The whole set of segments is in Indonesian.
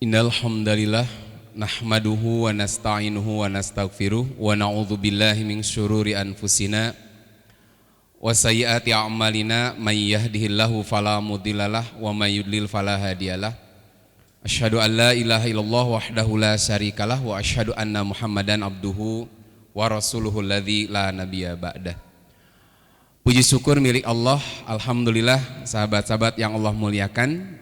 Innal hamdalillah nahmaduhu wa nasta'inuhu wa nastaghfiruh wa na'udzu billahi min syururi anfusina wa sayyiati a'malina may yahdihillahu fala mudhillalah wa may yudlil fala hadiyalah. Asyhadu an la ilaha illallah wahdahu la syarikalah wa asyhadu anna Muhammadan abduhu wa rasuluhul ladzi la nabiyya ba'dah. Puji syukur milik Allah, alhamdulillah sahabat-sahabat yang Allah muliakan.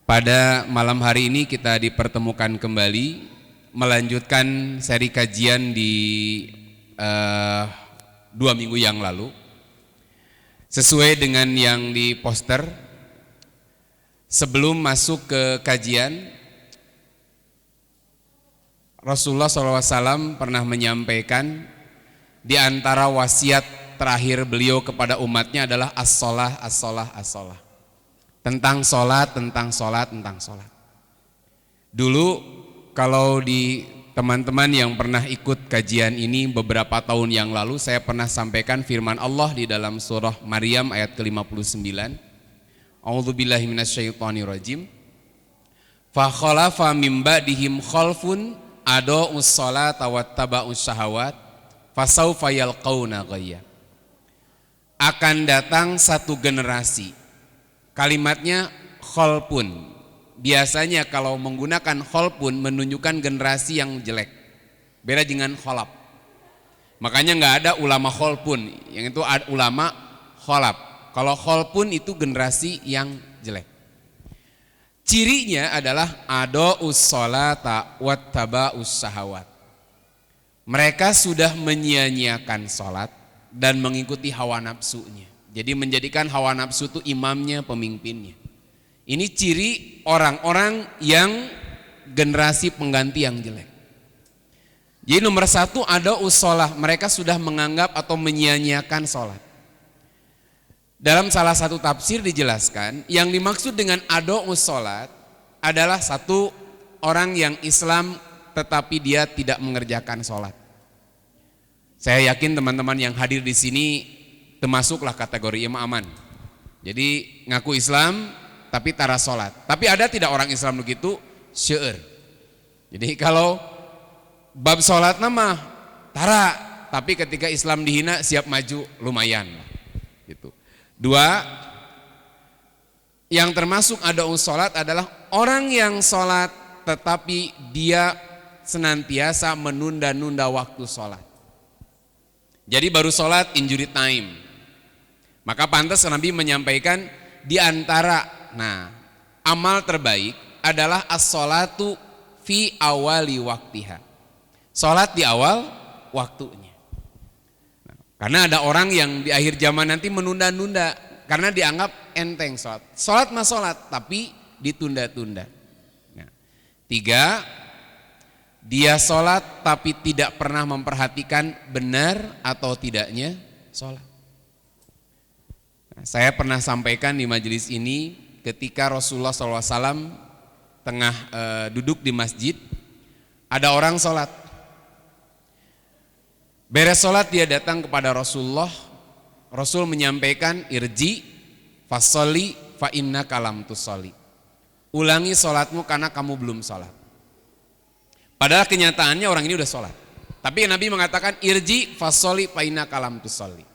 Pada malam hari ini kita dipertemukan kembali melanjutkan seri kajian di 2 minggu yang lalu. Sesuai dengan yang di poster, sebelum masuk ke kajian, Rasulullah SAW pernah menyampaikan di antara wasiat terakhir beliau kepada umatnya adalah as-shalah, as-shalah, as-shalah. Tentang sholat. Dulu kalau di teman-teman yang pernah ikut kajian ini beberapa tahun yang lalu, saya pernah sampaikan firman Allah di dalam surah Maryam ayat ke-59. A'udzubillahi minasyaitonirrajim. Fa khalafa mim ba'dihim khalfun ada'us sholata wattaba'us syahawat fasawfa yalqauna ghayya. Akan datang satu generasi. Kalimatnya khalpun. Biasanya kalau menggunakan khalpun menunjukkan generasi yang jelek. Beda dengan kholap. Makanya nggak ada ulama khalpun, yang itu ada ulama kholap. Kalau khalpun itu generasi yang jelek. Cirinya adalah ada'us sholata wattaba'us syahawat. Mereka sudah menyia-nyiakan sholat dan mengikuti hawa nafsunya. Jadi menjadikan hawa nafsu itu imamnya, pemimpinnya. Ini ciri orang-orang yang generasi pengganti yang jelek. Jadi nomor satu ada usholah, mereka sudah menganggap atau menyia-nyiakan sholat. Dalam salah satu tafsir dijelaskan, yang dimaksud dengan ada usholat adalah satu orang yang Islam tetapi dia tidak mengerjakan sholat. Saya yakin teman-teman yang hadir di sini termasuklah kategori imam aman. Jadi ngaku Islam tapi tara sholat. Tapi ada tidak orang Islam begitu? Syair. Jadi kalau bab sholat nama tara, tapi ketika Islam dihina siap maju lumayan. Gitu. Dua, yang termasuk ada sholat adalah orang yang sholat tetapi dia senantiasa menunda-nunda waktu sholat. Jadi baru sholat injury time. Maka pantas Nabi menyampaikan di antara amal terbaik adalah as-sholatu fi awali waktiha. Sholat di awal waktunya. Karena ada orang yang di akhir zaman nanti menunda-nunda karena dianggap enteng sholat. Sholat mah sholat tapi ditunda-tunda. Tiga, dia sholat tapi tidak pernah memperhatikan benar atau tidaknya sholat. Saya pernah sampaikan di majelis ini ketika Rasulullah SAW tengah duduk di masjid, ada orang sholat. Beres sholat dia datang kepada Rasulullah. Rasul menyampaikan irji fasholli fa innaka lam tusolli. Ulangi sholatmu karena kamu belum sholat. Padahal kenyataannya orang ini udah sholat. Tapi Nabi mengatakan irji fasholli fa innaka lam tusolli.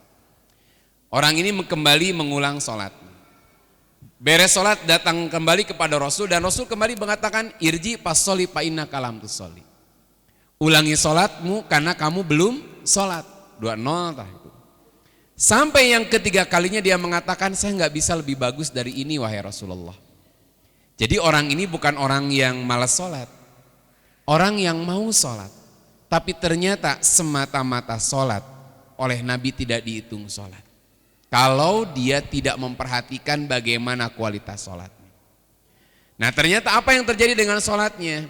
Orang ini kembali mengulang sholat. Beres sholat datang kembali kepada Rasul dan Rasul kembali mengatakan irji fasholli fa innaka lam tusolli. Ulangi sholatmu karena kamu belum sholat. 2-0 itu. Sampai yang ketiga kalinya dia mengatakan saya nggak bisa lebih bagus dari ini wahai Rasulullah. Jadi orang ini bukan orang yang malas sholat. Orang yang mau sholat. Tapi ternyata semata-mata sholat oleh Nabi tidak dihitung sholat. Kalau dia tidak memperhatikan bagaimana kualitas sholatnya. Nah ternyata apa yang terjadi dengan sholatnya?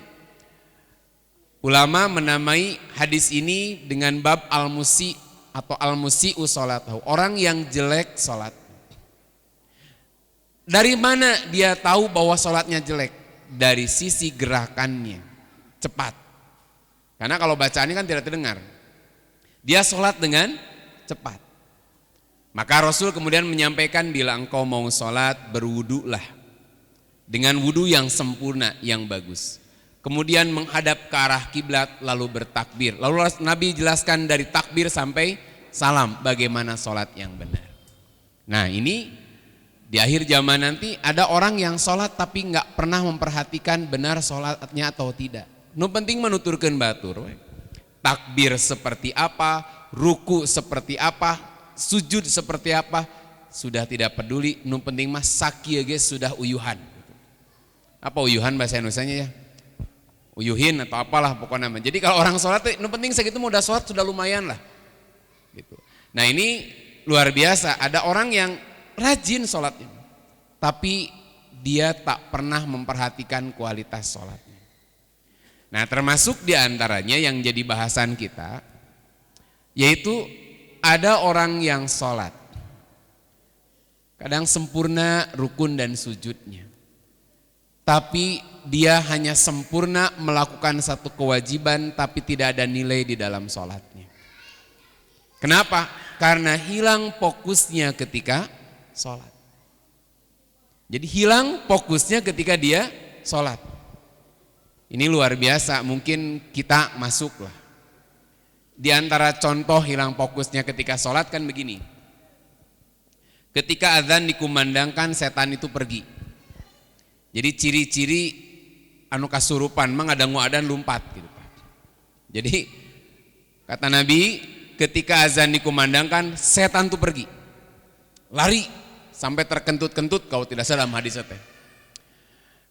Ulama menamai hadis ini dengan bab al-musi atau al-musi'u sholatahu. Orang yang jelek sholat. Dari mana dia tahu bahwa sholatnya jelek? Dari sisi gerakannya, cepat. Karena kalau bacaannya kan tidak terdengar. Dia sholat dengan cepat. Maka Rasul kemudian menyampaikan bila engkau mau sholat berwudulah. dengan wudu yang sempurna, yang bagus. Kemudian menghadap ke arah kiblat lalu bertakbir. Lalu Nabi jelaskan dari takbir sampai salam bagaimana sholat yang benar. Nah ini di akhir zaman nanti ada orang yang sholat tapi nggak pernah memperhatikan benar sholatnya atau tidak. Nu penting menuturkan batur. Takbir seperti apa, ruku seperti apa, sujud seperti apa, sudah tidak peduli. Nu penting mah sakieu ge sudah uyuhan. Apa uyuhan bahasa Indonesianya ya? Uyuhin atau apalah pokoknya. Jadi kalau orang sholat, nu penting segitu mau udah sholat sudah lumayan lah. Gitu. Nah ini luar biasa. Ada orang yang rajin sholatnya, tapi dia tak pernah memperhatikan kualitas sholatnya. Nah termasuk diantaranya yang jadi bahasan kita, yaitu ada orang yang sholat, kadang sempurna rukun dan sujudnya, tapi dia hanya sempurna melakukan satu kewajiban tapi tidak ada nilai di dalam sholatnya. Kenapa? Karena hilang fokusnya ketika sholat. Jadi hilang fokusnya ketika dia sholat. Ini luar biasa, mungkin kita masuk lah. Di antara contoh hilang fokusnya ketika sholat kan begini. Ketika azan dikumandangkan setan itu pergi. Jadi ciri-ciri anu kasurupan mah ngadangu adan lumpat gitu. Jadi kata Nabi ketika azan dikumandangkan setan itu pergi. Lari sampai terkentut-kentut kalau tidak salah dalam hadis teh.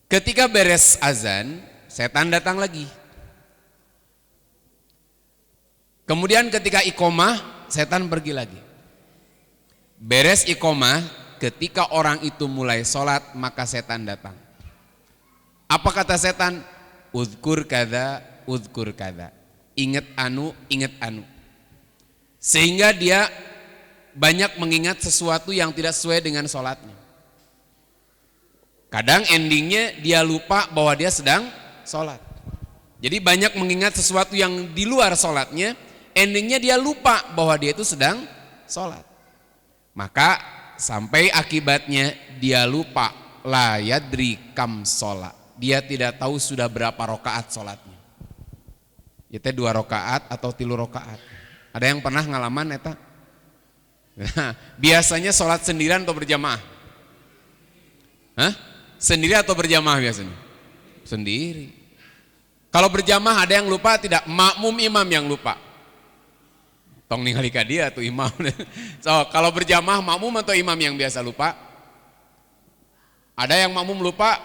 Ketika beres azan, setan datang lagi. Kemudian ketika iqomah, setan pergi lagi. Beres iqomah, ketika orang itu mulai sholat, maka setan datang. Apa kata setan? Uzkur kada, uzkur kada. Ingat anu, ingat anu. Sehingga dia banyak mengingat sesuatu yang tidak sesuai dengan sholatnya. Kadang endingnya dia lupa bahwa dia sedang sholat. Jadi banyak mengingat sesuatu yang di luar sholatnya, endingnya dia lupa bahwa dia itu sedang sholat. Maka sampai akibatnya dia lupa la yadri kam sholat. Dia tidak tahu sudah berapa rokaat sholatnya. Itu 2 rokaat atau 3 rokaat. Ada yang pernah ngalaman eta? Nah, biasanya sholat sendirian atau berjamaah? Hah? Sendiri atau berjamaah biasanya? Sendiri. Kalau berjamaah ada yang lupa tidak? Makmum imam yang lupa. Tong ningali ka dia tuh imam. So, kalau berjamaah makmum atau imam yang biasa lupa? Ada yang makmum lupa,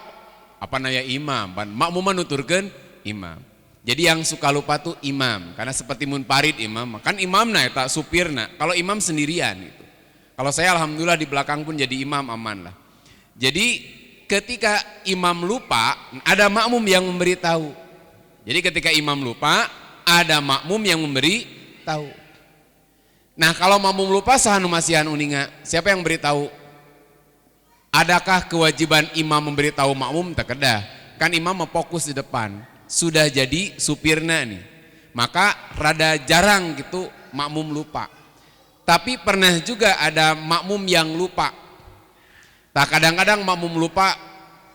apa naya imam? Makmum nuturkeun imam. Jadi yang suka lupa tuh imam, karena seperti munfarid imam, kan imamna eta supirna. Kalau imam sendirian gitu. Kalau saya alhamdulillah di belakang pun jadi imam aman lah. Jadi ketika imam lupa, ada makmum yang memberitahu. Jadi ketika imam lupa, ada makmum yang memberi tahu. Nah kalau makmum lupa sahanu masihan uninga, siapa yang beritahu? Adakah kewajiban imam memberitahu makmum? Tak kedah. Kan imam fokus di depan. Sudah jadi supirna nih, maka rada jarang gitu makmum lupa. Tapi pernah juga ada makmum yang lupa. Tak kadang-kadang makmum lupa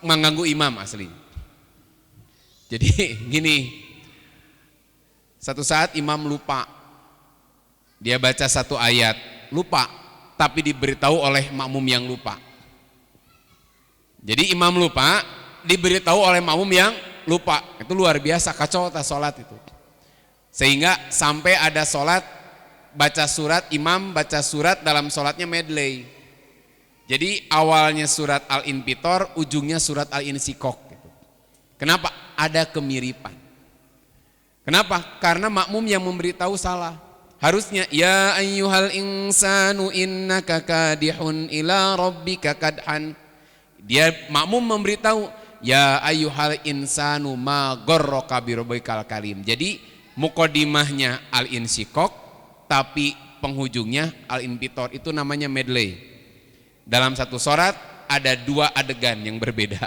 mengganggu imam asli. Jadi gini, satu saat imam lupa, dia baca satu ayat, lupa, tapi diberitahu oleh makmum yang lupa. Jadi imam lupa, diberitahu oleh makmum yang lupa. Itu luar biasa, kacau tas sholat itu. Sehingga sampai ada sholat baca surat, imam baca surat dalam sholatnya medley. Jadi awalnya surat Al-Infitor, ujungnya surat Al-Insyikok gitu. Kenapa? Ada kemiripan. Kenapa? Karena makmum yang memberitahu salah. Harusnya ya ayyuhal insanu innaka kadihun ila rabbika kadhan. Dia makmum memberitahu ya ayyuhal insanu ma gharraka bi rabbikal karim. Jadi muqaddimahnya Al-Insyikok tapi penghujungnya Al-Infitor, itu namanya medley. Dalam satu surat ada 2 adegan yang berbeda.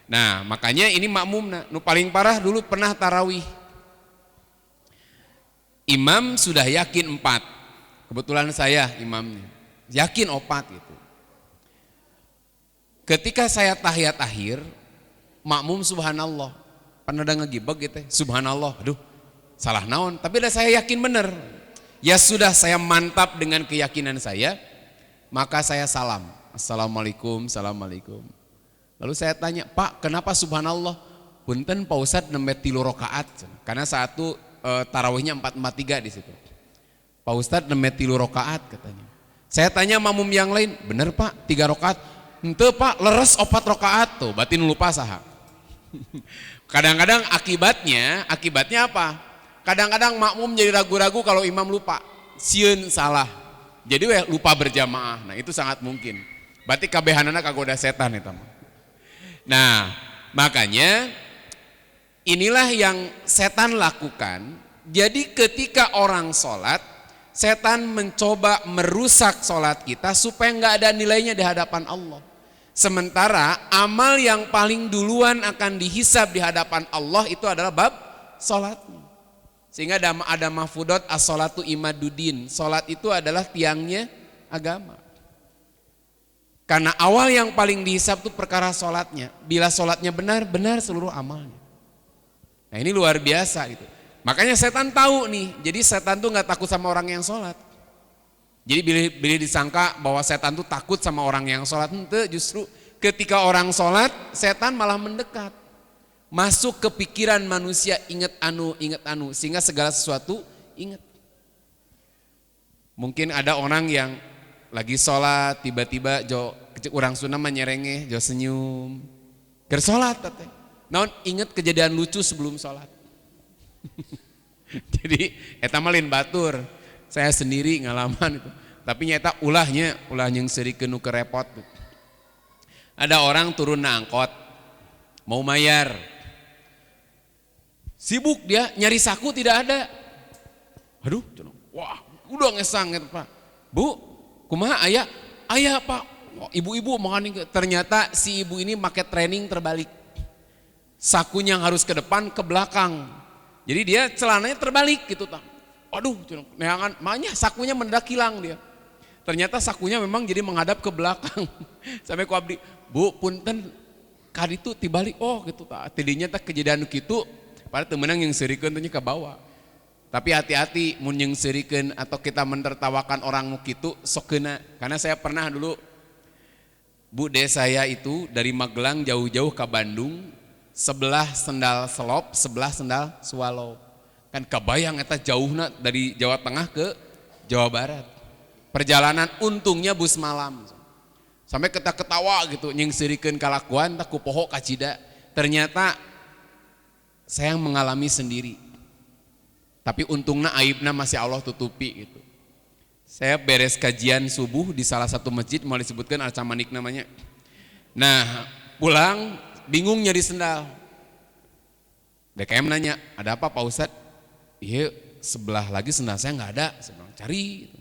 Nah, makanya ini makmum nu paling parah dulu pernah tarawih. Imam sudah yakin 4. Kebetulan saya imamnya. Yakin 4 gitu. Ketika saya tahiyat akhir, makmum subhanallah. Pernah ada ngegibag gitu, subhanallah, aduh salah naon, tapi udah saya yakin bener. Ya sudah, saya mantap dengan keyakinan saya, maka saya salam, assalamualaikum, assalamualaikum. Lalu saya tanya, Pak kenapa subhanallah? Punten Pak Ustadz nembe 3 rakaat, karena satu tarawihnya 4-4-3 di situ. Pak Ustadz nembe 3 rakaat katanya. Saya tanya makmum yang lain, bener Pak 3 rakaat? Henteu Pak, leres 4 rakaat tuh, batin lupa saha. Kadang-kadang akibatnya apa? Kadang-kadang makmum jadi ragu-ragu kalau imam lupa, sieun salah. Jadi lupa berjamaah. Nah, itu sangat mungkin. Berarti kabehanana kagoda setan eta mah. Nah, makanya inilah yang setan lakukan. Jadi ketika orang sholat, setan mencoba merusak sholat kita supaya nggak ada nilainya di hadapan Allah. Sementara amal yang paling duluan akan dihisab di hadapan Allah itu adalah bab sholatnya. Sehingga ada mahfudot as-sholatu imaduddin. Sholat itu adalah tiangnya agama. Karena awal yang paling dihisab itu perkara sholatnya. Bila sholatnya benar, benar seluruh amalnya. Nah ini luar biasa gitu. Makanya setan tahu nih, jadi setan tuh nggak takut sama orang yang sholat. Jadi bila disangka bahwa setan tuh takut sama orang yang sholat, itu justru ketika orang sholat, setan malah mendekat. Masuk ke pikiran manusia, ingat anu, sehingga segala sesuatu ingat. Mungkin ada orang yang lagi sholat, tiba-tiba orang Sunda menyerengeh, jo senyum. Ker sholat, tete. Naon ingat kejadian lucu sebelum sholat. Jadi eta malin batur, saya sendiri ngalaman itu. Tapi nyata ulahnya yang serikeun nu kerepot. Ada orang turun na angkot, mau mayar. Sibuk dia nyari saku tidak ada. Aduh, wah, udah ngesang gitu Pak. Bu, kumaha aya? Aya Pak. Oh, ibu-ibu makan, ternyata si ibu ini pakai training terbalik. Sakunya harus ke depan, ke belakang. Jadi dia celananya terbalik gitu tak. Aduh, neangan, makanya sakunya mendadak hilang dia. Ternyata sakunya memang jadi menghadap ke belakang. Sampai ku abdi, Bu, punten kali itu tibalik, oh gitu tak. Tidinya tak kejadian gitu, pada temenang yang serikeun tanya ke bawah. Tapi hati-hati mun yang serikeun atau kita menertawakan orang nu kitu sok keuna. Karena saya pernah dulu, bude saya itu dari Magelang jauh-jauh ke Bandung, sebelah sendal selop, sebelah sendal swallow. Kan kebayang eta jauhna dari Jawa Tengah ke Jawa Barat. Perjalanan untungnya bus malam. Sampai kita ketawa gitu, nyengsirikeun kalakuan tak kupoho kacida. Ternyata saya yang mengalami sendiri. Tapi untungnya aibna masih Allah tutupi gitu. Saya beres kajian subuh di salah satu masjid, mau disebutkan Al-Camanik namanya. Nah, pulang bingung nyari sendal. DKM nanya, ada apa Pak Ustadz? Iya, sebelah lagi sendal saya nggak ada. Saya bilang, cari. Gitu.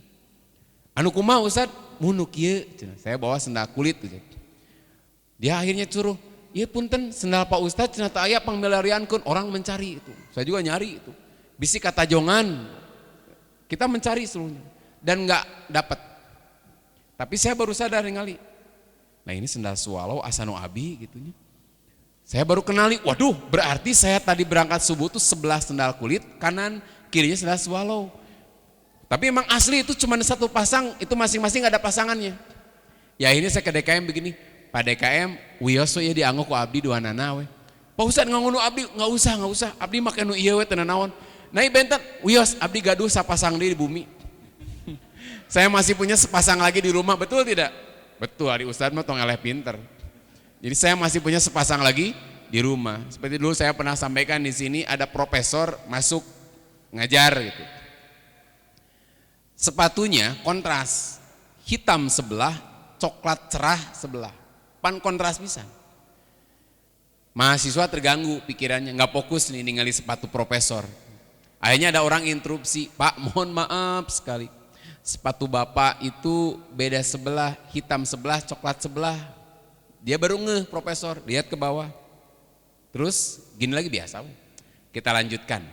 Anu kumaha Ustadz? Munuk ieu. Saya bawa sendal kulit. Gitu. Dia akhirnya suruh, iya punten sendal Pak Ustadz cenah teu aya pangmelariankeun, orang mencari itu. Saya juga nyari itu. Bisi kata jongan. Kita mencari seluruhnya dan nggak dapat. Tapi saya baru sadar ningali. Nah ini sendal swallow asano abi gitunya. Saya baru kenali, waduh berarti saya tadi berangkat subuh tuh sebelah sendal kulit, kanan kirinya sendal swallow. Tapi emang asli itu cuma satu pasang, itu masing-masing ada pasangannya. Ya ini saya ke DKM begini, Pak DKM, wiyoso ya dianggo ku abdi dua nana we. Pak Ustadz nganggo abdi, nggak usah, abdi make nu ieu we teu naon. Nah bentar, wiyos abdi gaduh sapasang di bumi. Saya masih punya sepasang lagi di rumah, betul tidak? Betul, Ari Ustadz mah tong eleh pinter. Jadi saya masih punya sepasang lagi di rumah. Seperti dulu saya pernah sampaikan di sini ada profesor masuk ngajar gitu. Sepatunya kontras, hitam sebelah, coklat cerah sebelah. Pan kontras bisa. Mahasiswa terganggu pikirannya, nggak fokus nih ningali sepatu profesor. Akhirnya ada orang interupsi, Pak mohon maaf sekali. Sepatu Bapak itu beda sebelah, hitam sebelah, coklat sebelah. Dia baru ngeh profesor, lihat ke bawah. Terus gini lagi biasa, kita lanjutkan,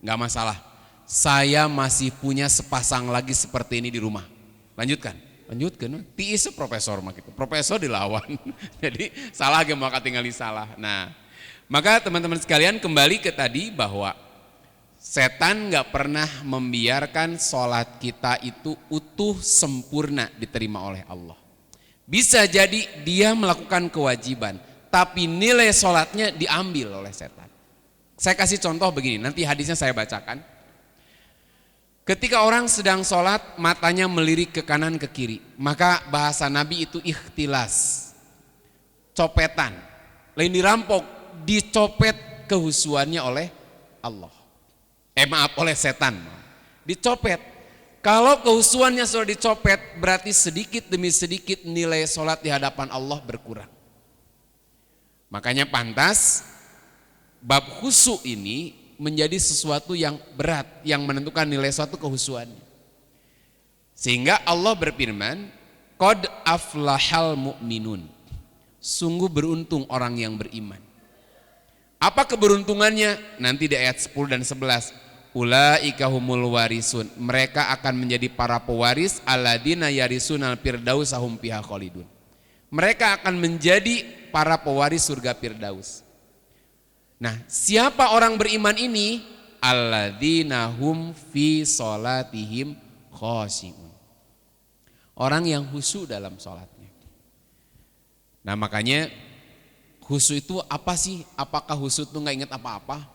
nggak masalah. Saya masih punya sepasang lagi seperti ini di rumah. Lanjutkan. Lanjutkan, tiis profesor mah gitu. Profesor dilawan. Jadi salah ge maka tinggali salah. Nah, maka teman-teman sekalian kembali ke tadi bahwa setan nggak pernah membiarkan sholat kita itu utuh sempurna diterima oleh Allah. Bisa jadi dia melakukan kewajiban, tapi nilai sholatnya diambil oleh setan. Saya kasih contoh begini, nanti hadisnya saya bacakan. Ketika orang sedang sholat, matanya melirik ke kanan ke kiri, maka bahasa Nabi itu ikhtilas, copetan, lain dirampok, dicopet kehusuannya oleh Allah. Maaf, oleh setan, dicopet. Kalau kehusuannya sudah dicopet, berarti sedikit demi sedikit nilai sholat di hadapan Allah berkurang. Makanya pantas bab khusyuk ini menjadi sesuatu yang berat, yang menentukan nilai suatu kehusuannya. Sehingga Allah berfirman, qad aflahal mu'minun, sungguh beruntung orang yang beriman. Apa keberuntungannya? Nanti di ayat 10 dan 11, ulaika humul warisun, mereka akan menjadi para pewaris alladzina yarisunal firdaus hum fiha khalidun. Mereka akan menjadi para pewaris surga Firdaus. Nah, siapa orang beriman ini? Alladzina hum fi sholatihim khashi'un. Orang yang khusyuk dalam sholatnya. Nah, makanya khusyuk itu apa sih? Apakah khusyuk itu nggak ingat apa-apa?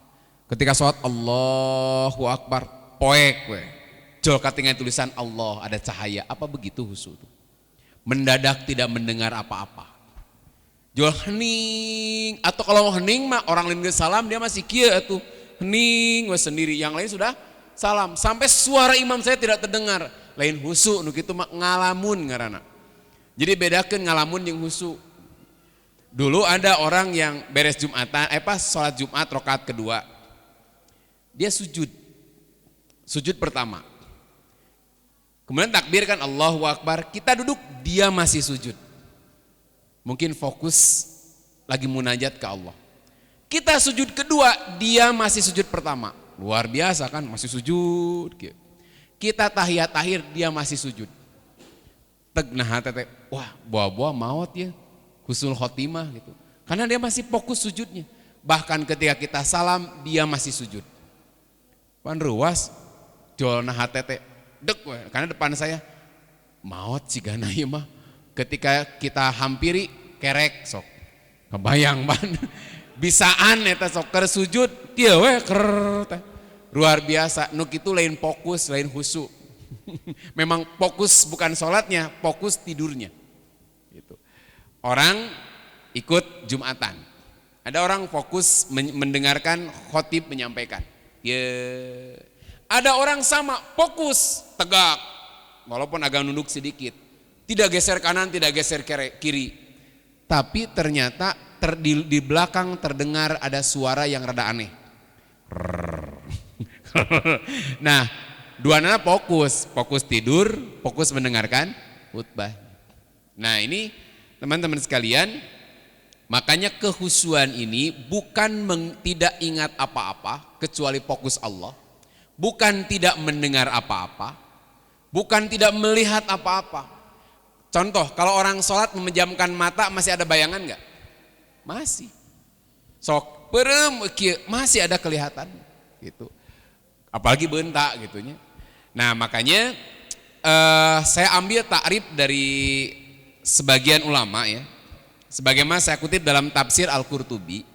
Ketika sholat Allahu Akbar, poek we. Jol katingan tulisan Allah, ada cahaya. Apa begitu khusyuk itu? Mendadak tidak mendengar apa-apa. Jual hening, atau kalau hening mah orang lain salam dia masih kia tuh hening wes sendiri, yang lain sudah salam sampai suara imam saya tidak terdengar, lain husu nu kitu mah ngalamun ngaranna. Jadi bedakan ngalamun yang husu. Dulu ada orang yang beres Jumatan, sholat Jumat rakaat kedua, dia sujud pertama, kemudian takbir kan Allahu Akbar, kita duduk, dia masih sujud. Mungkin fokus lagi munajat ke Allah. Kita sujud kedua, dia masih sujud pertama. Luar biasa kan, masih sujud. Kita tahiyat akhir, dia masih sujud. Nah, wah, buah-buah maut ya, husnul khotimah gitu. Karena dia masih fokus sujudnya. Bahkan ketika kita salam, dia masih sujud. Pan ruas, jol nah hatete, dek, karena depan saya maut cigana ieu mah. Ketika kita hampiri kerek sok kebayang ban bisaan eta sok keur sujud kieu we ker teh luar biasa. Nu kitu lain fokus, lain khusyuk. Memang fokus bukan sholatnya, fokus tidurnya gitu. Orang ikut Jumatan, ada orang fokus mendengarkan khotib menyampaikan, ada orang sama fokus tegak walaupun agak nunduk sedikit, tidak geser kanan, tidak geser kiri. Tapi ternyata di belakang terdengar ada suara yang rada aneh. Nah, duanya fokus tidur, fokus mendengarkan khutbah. Nah, ini teman-teman sekalian, makanya kehusuan ini bukan tidak ingat apa-apa kecuali fokus Allah, bukan tidak mendengar apa-apa, bukan tidak melihat apa-apa. Contoh, kalau orang sholat memejamkan mata masih ada bayangan nggak? Masih. Sok perem masih ada kelihatan gitu. Apalagi bentak gitunya. Nah, makanya saya ambil takrif dari sebagian ulama ya. Sebagaimana saya kutip dalam tafsir Al-Qurtubi,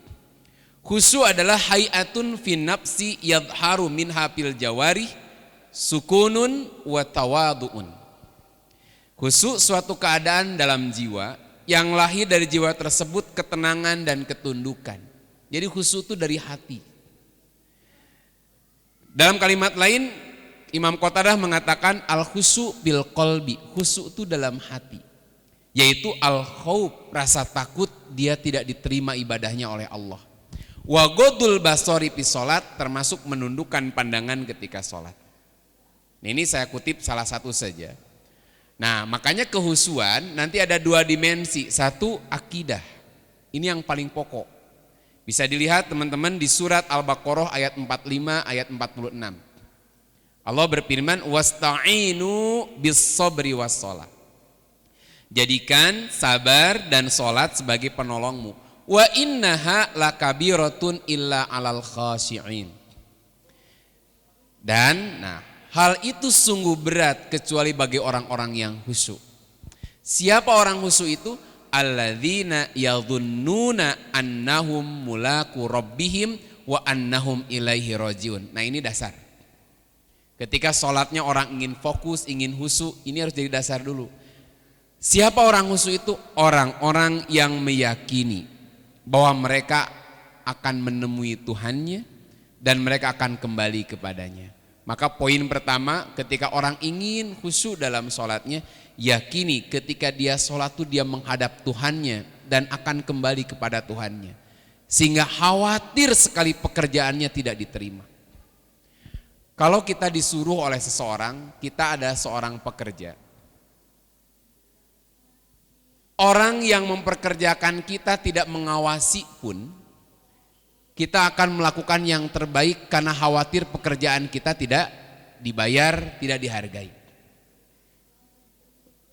khusyuk adalah hayatun fin nafsi yadharu minha fil jawarih sukunun wa tawadu'un. Khusyuk suatu keadaan dalam jiwa yang lahir dari jiwa tersebut ketenangan dan ketundukan. Jadi khusyuk itu dari hati. Dalam kalimat lain Imam Qatadah mengatakan al-khusyuk bil qalbi, khusyuk itu dalam hati. Yaitu al-khauf, rasa takut dia tidak diterima ibadahnya oleh Allah. Wa godul basori fi sholat, termasuk menundukkan pandangan ketika sholat. Ini saya kutip salah satu saja. Nah, makanya kehusuan nanti ada dua dimensi. Satu, akidah. Ini yang paling pokok. Bisa dilihat teman-teman di surat Al-Baqarah ayat 45, ayat 46. Allah berfirman, wasta'inu bis sabri was shalah. Jadikan sabar dan sholat sebagai penolongmu. Wa innaha lakabiratun illa alal khashi'in. Dan hal itu sungguh berat kecuali bagi orang-orang yang khusyuk. Siapa orang khusyuk itu? Alladzina yadhunnuna annahum mulaku rabbihim wa annahum ilaihi rajiun. Nah, ini dasar. Ketika sholatnya orang ingin fokus, ingin khusyuk, ini harus jadi dasar dulu. Siapa orang khusyuk itu? Orang-orang yang meyakini bahwa mereka akan menemui Tuhannya dan mereka akan kembali kepadanya. Maka poin pertama, ketika orang ingin khusyuk dalam sholatnya, yakini ketika dia sholat itu dia menghadap Tuhannya dan akan kembali kepada Tuhannya. Sehingga khawatir sekali pekerjaannya tidak diterima. Kalau kita disuruh oleh seseorang, kita ada seorang pekerja. Orang yang memperkerjakan kita tidak mengawasi pun, kita akan melakukan yang terbaik karena khawatir pekerjaan kita tidak dibayar, tidak dihargai.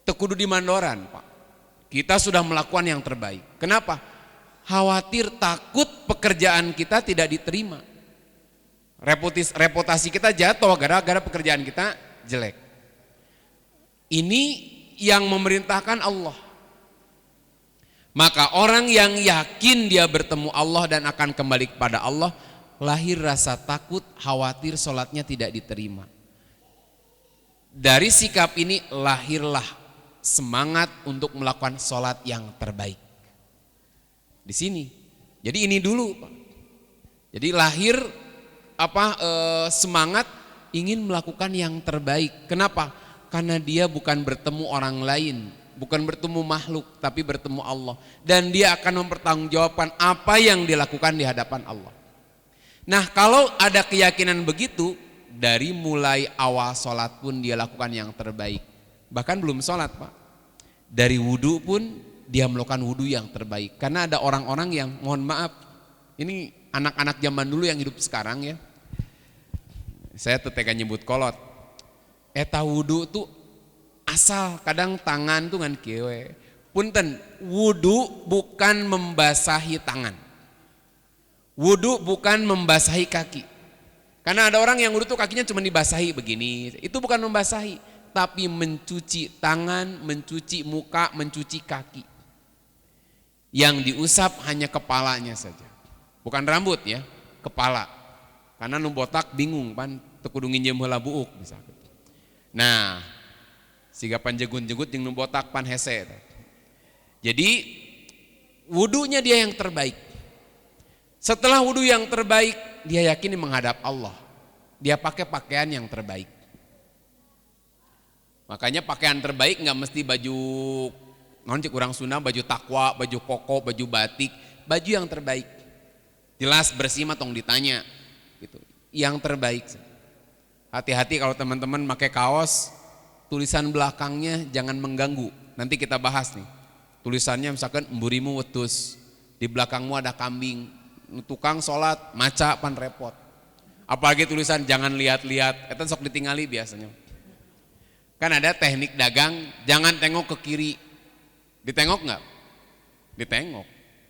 Tekudu di Mandoran, Pak. Kita sudah melakukan yang terbaik. Kenapa? Khawatir, takut pekerjaan kita tidak diterima. Reputasi kita jatuh gara-gara pekerjaan kita jelek. Ini yang memerintahkan Allah. Maka orang yang yakin dia bertemu Allah dan akan kembali kepada Allah, lahir rasa takut, khawatir sholatnya tidak diterima. Dari sikap ini lahirlah semangat untuk melakukan sholat yang terbaik. Di sini. Jadi ini dulu, Pak. Jadi lahir semangat ingin melakukan yang terbaik. Kenapa? Karena dia bukan bertemu orang lain, bukan bertemu makhluk, tapi bertemu Allah. Dan dia akan mempertanggungjawabkan apa yang dilakukan di hadapan Allah. Nah, kalau ada keyakinan begitu, dari mulai awal sholat pun dia lakukan yang terbaik. Bahkan belum sholat, Pak. Dari wudhu pun dia melakukan wudhu yang terbaik. Karena ada orang-orang yang, mohon maaf, ini anak-anak zaman dulu yang hidup sekarang ya. Saya tetega nyebut kolot. Eta wudhu tuh asal kadang tangan tuh ngan kewe. Punten, wudhu bukan membasahi tangan. Wudhu bukan membasahi kaki. Karena ada orang yang wudhu tuh kakinya cuma dibasahi begini. Itu bukan membasahi, tapi mencuci tangan, mencuci muka, mencuci kaki. Yang diusap hanya kepalanya saja. Bukan rambut ya, kepala. Karena nu botak bingung pan teu kudu nginjem heula buuk misalkan. Nah, siga panjegun-jegut jeung nu botak pan hese. Jadi wudunya dia yang terbaik. Setelah wudu yang terbaik, dia yakin menghadap Allah. Dia pakai pakaian yang terbaik. Makanya pakaian terbaik nggak mesti baju non cik urang Sunda, baju takwa, baju koko, baju batik, baju yang terbaik. Jelas bersih mah tong ditanya gitu. Yang terbaik. Hati-hati kalau teman-teman pakai kaos, tulisan belakangnya jangan mengganggu. Nanti kita bahas nih. Tulisannya misalkan emburimu wetus, di belakangmu ada kambing, tukang sholat maca pan repot. Apalagi tulisan jangan lihat-lihat, itu sok ditingali biasanya. Kan ada teknik dagang, jangan tengok ke kiri. Ditengok nggak? Ditengok.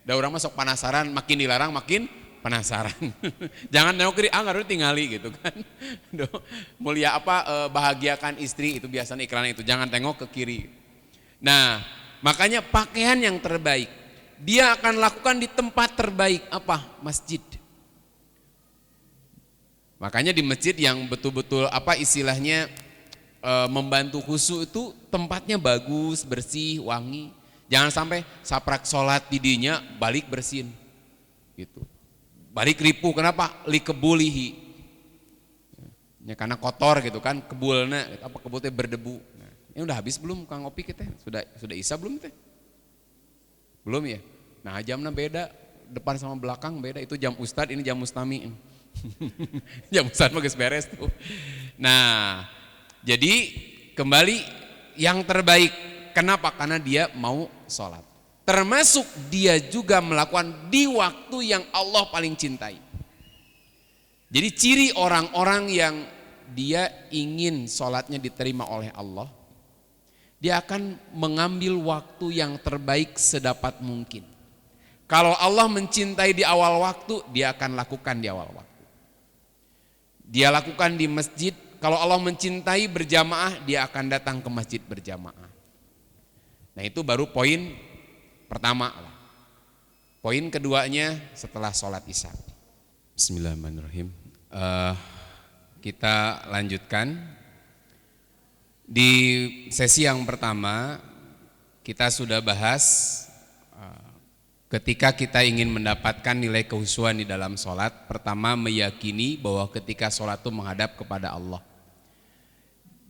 Da urang mah sok penasaran, makin dilarang makin penasaran. Jangan tengok kiri, nggak tinggali gitu kan. Mulia bahagiakan istri, itu biasanya iklan itu. Jangan tengok ke kiri. Nah, makanya pakaian yang terbaik dia akan lakukan di tempat terbaik apa? Masjid. Makanya di masjid yang betul-betul istilahnya membantu khusyuk itu tempatnya bagus, bersih, wangi. Jangan sampai saprak sholat didinya balik bersin gitu. Balik ripuh, kenapa? Likebulihi. Ya karena kotor gitu kan, kebulnya kebulnya berdebu. Nah, ini udah habis belum Kang Opi kita? Sudah isya belum teh? Belum ya? Nah, jamnya beda, depan sama belakang beda. Itu jam ustad, ini jam mustami. Jam ustad mah geus beres tuh. Nah, jadi kembali yang terbaik. Kenapa? Karena dia mau sholat. Termasuk dia juga melakukan di waktu yang Allah paling cintai. Jadi ciri orang-orang yang dia ingin sholatnya diterima oleh Allah, dia akan mengambil waktu yang terbaik sedapat mungkin. Kalau Allah mencintai di awal waktu, dia akan lakukan di awal waktu. Dia lakukan di masjid. Kalau Allah mencintai berjamaah, dia akan datang ke masjid berjamaah. Nah itu baru poin pertama lah. Poin keduanya setelah sholat isya. Bismillahirrahmanirrahim. Kita lanjutkan. Di sesi yang pertama kita sudah bahas ketika kita ingin mendapatkan nilai kehusuan di dalam sholat, pertama meyakini bahwa ketika sholat itu menghadap kepada Allah.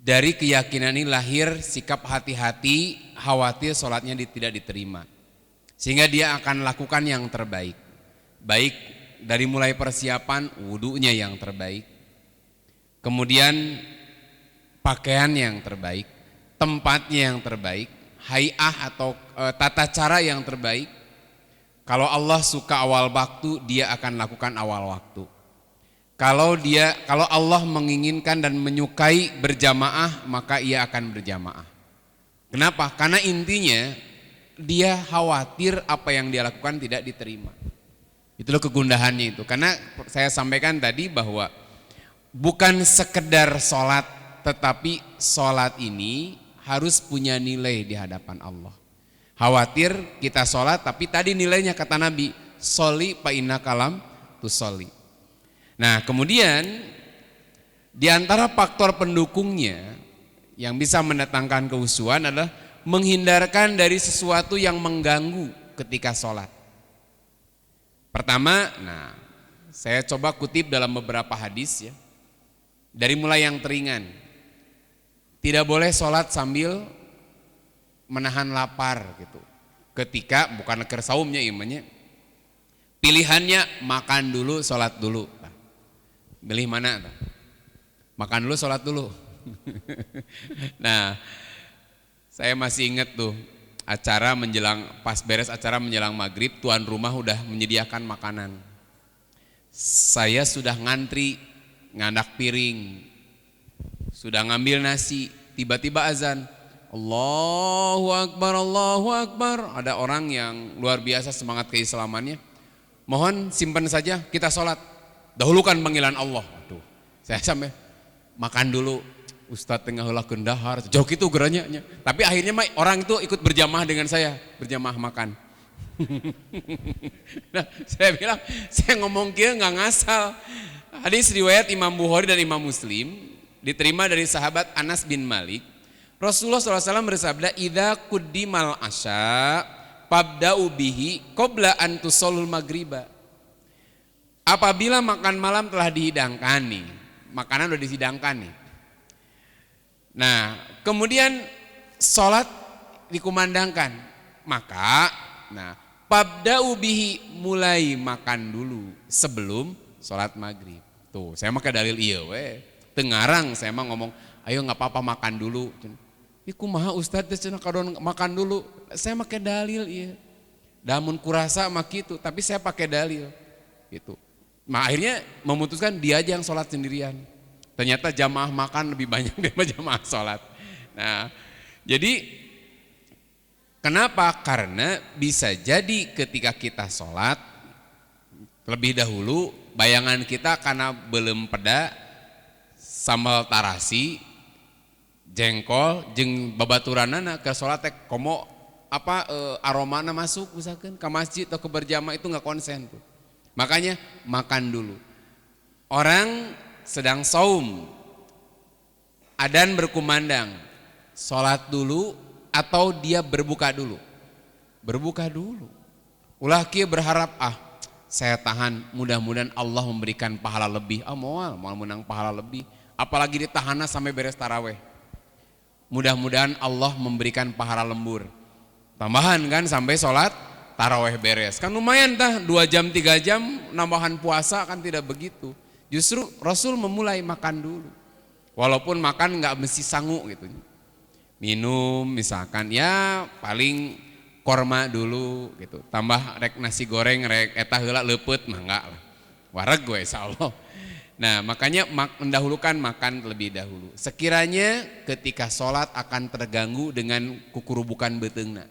Dari keyakinan ini lahir sikap hati-hati, khawatir sholatnya tidak diterima. Sehingga dia akan lakukan yang terbaik. Baik dari mulai persiapan, wudunya yang terbaik. Kemudian pakaian yang terbaik, tempatnya yang terbaik, hay'ah atau tata cara yang terbaik. Kalau Allah suka awal waktu, dia akan lakukan awal waktu. Kalau Allah menginginkan dan menyukai berjamaah, maka ia akan berjamaah. Kenapa? Karena intinya dia khawatir apa yang dia lakukan tidak diterima. Itulah kegundahannya itu. Karena saya sampaikan tadi bahwa bukan sekedar sholat, tetapi sholat ini harus punya nilai di hadapan Allah. Khawatir kita sholat, tapi tadi nilainya kata Nabi, sholli fa innaka lam tusolli. Nah kemudian di antara faktor pendukungnya yang bisa mendatangkan kehusuan adalah menghindarkan dari sesuatu yang mengganggu ketika sholat. Pertama, saya coba kutip dalam beberapa hadis ya. Dari mulai yang teringan, tidak boleh sholat sambil menahan lapar gitu. Ketika bukan neker saumnya imannya, pilihannya makan dulu, sholat dulu. Pilih mana? Makan dulu, sholat dulu. Nah, saya masih ingat tuh acara pas beres acara menjelang maghrib, tuan rumah udah menyediakan makanan. Saya sudah ngantri, ngadak piring, sudah ngambil nasi, tiba-tiba azan. Allahu Akbar, Allahu Akbar. Ada orang yang luar biasa semangat keislamannya. Mohon simpan saja, kita sholat. Dahulukan panggilan Allah. Aduh, saya sampai makan dulu. Ustadz tengah heula kendahar. Jauh itu geranya. Tapi akhirnya orang itu ikut berjamaah dengan saya, berjamaah makan. Nah, saya bilang, saya ngomong kia nggak ngasal. Hadis riwayat Imam Bukhari dan Imam Muslim diterima dari sahabat Anas bin Malik. Rasulullah SAW bersabda, "Idza quddimal asya fabda'u bihi qabla an tusallul maghriba." Apabila makan malam telah dihidangkan nih, makanan sudah dihidangkan nih. Nah, kemudian sholat dikumandangkan, maka fabda'u bihi, mulai makan dulu sebelum sholat maghrib. Tuh, saya pakai dalil iya we. Tengarang saya mah ngomong, ayo nggak apa-apa makan dulu. Iku kumaha Ustadz cenah kadon makan dulu. Saya pakai dalil iya. Damun kurasa mah gitu, tapi saya pakai dalil. Gitu. Nah, akhirnya memutuskan dia aja yang sholat sendirian. Ternyata jamaah makan lebih banyak daripada jamaah sholat. Nah, jadi kenapa? Karena bisa jadi ketika kita sholat lebih dahulu bayangan kita karena belum peda sambal tarasi, jengkol, jeung babaturanana ke sholat teh komo aromana masuk misalkan ke masjid atau ke berjamaah itu nggak konsen tuh. Makanya makan dulu. Orang sedang saum, adzan berkumandang, sholat dulu atau dia berbuka dulu? Berbuka dulu. Ulah kieu berharap saya tahan, mudah-mudahan Allah memberikan pahala lebih. Moal menang pahala lebih. Apalagi ditahannya sampai beres taraweh. Mudah-mudahan Allah memberikan pahala lembur. Tambahan kan sampai sholat taraweh beres. Kan lumayan 2 jam 3 jam nambahan puasa kan tidak begitu. Justru Rasul memulai makan dulu. Walaupun makan nggak mesti sangu gitu. Minum misalkan ya paling korma dulu gitu. Tambah rek nasi goreng rek eta heula leupeut mah enggak lah. Wareg gue insyaallah. Nah makanya mendahulukan makan terlebih dahulu. Sekiranya ketika sholat akan terganggu dengan kukurubukan beteungna.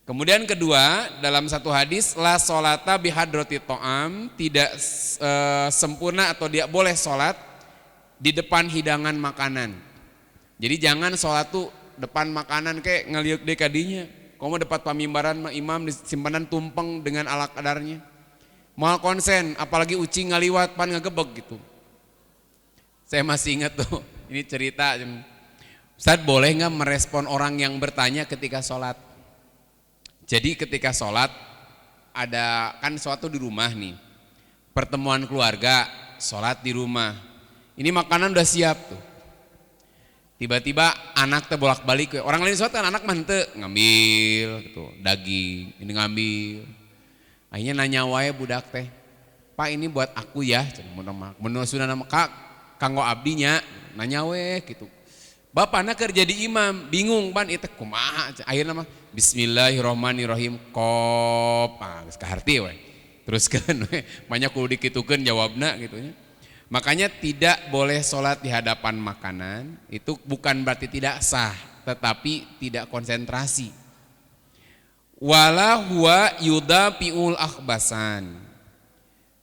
Kemudian kedua, dalam satu hadis, la sholata bihadrati to'am, tidak sempurna atau tidak boleh sholat di depan hidangan makanan. Jadi jangan sholat tuh depan makanan kayak ngeliuk deh kadinya. Kamu dapat pamimbaran imam di simpanan tumpeng dengan ala kadarnya. Mau konsen, apalagi ucing ngaliwat pan ngegebek gitu. Saya masih ingat tuh, ini cerita. Ustaz boleh nggak merespon orang yang bertanya ketika sholat? Jadi ketika sholat, ada kan suatu di rumah nih, pertemuan keluarga, sholat di rumah. Ini makanan udah siap tuh. Tiba-tiba anak teh bolak-balik, orang lain sholat kan anak mante ngambil gitu, daging, ini ngambil. Akhirnya nanya wae budak teh, Pak ini buat aku ya, menurut sunnah nama kak, kanggo abdinya, nanya wae gitu. Bapakna kerja di imam, bingung pan itu kumaha, akhirnya mah Bismillahirrahmanirrahim, kop, geus kaharti wae. Teruskan we, banyak kudu dikitukeun jawabna gitu ya. Makanya tidak boleh sholat di hadapan makanan, itu bukan berarti tidak sah, tetapi tidak konsentrasi. Wala huwa yudafiul akhbasan.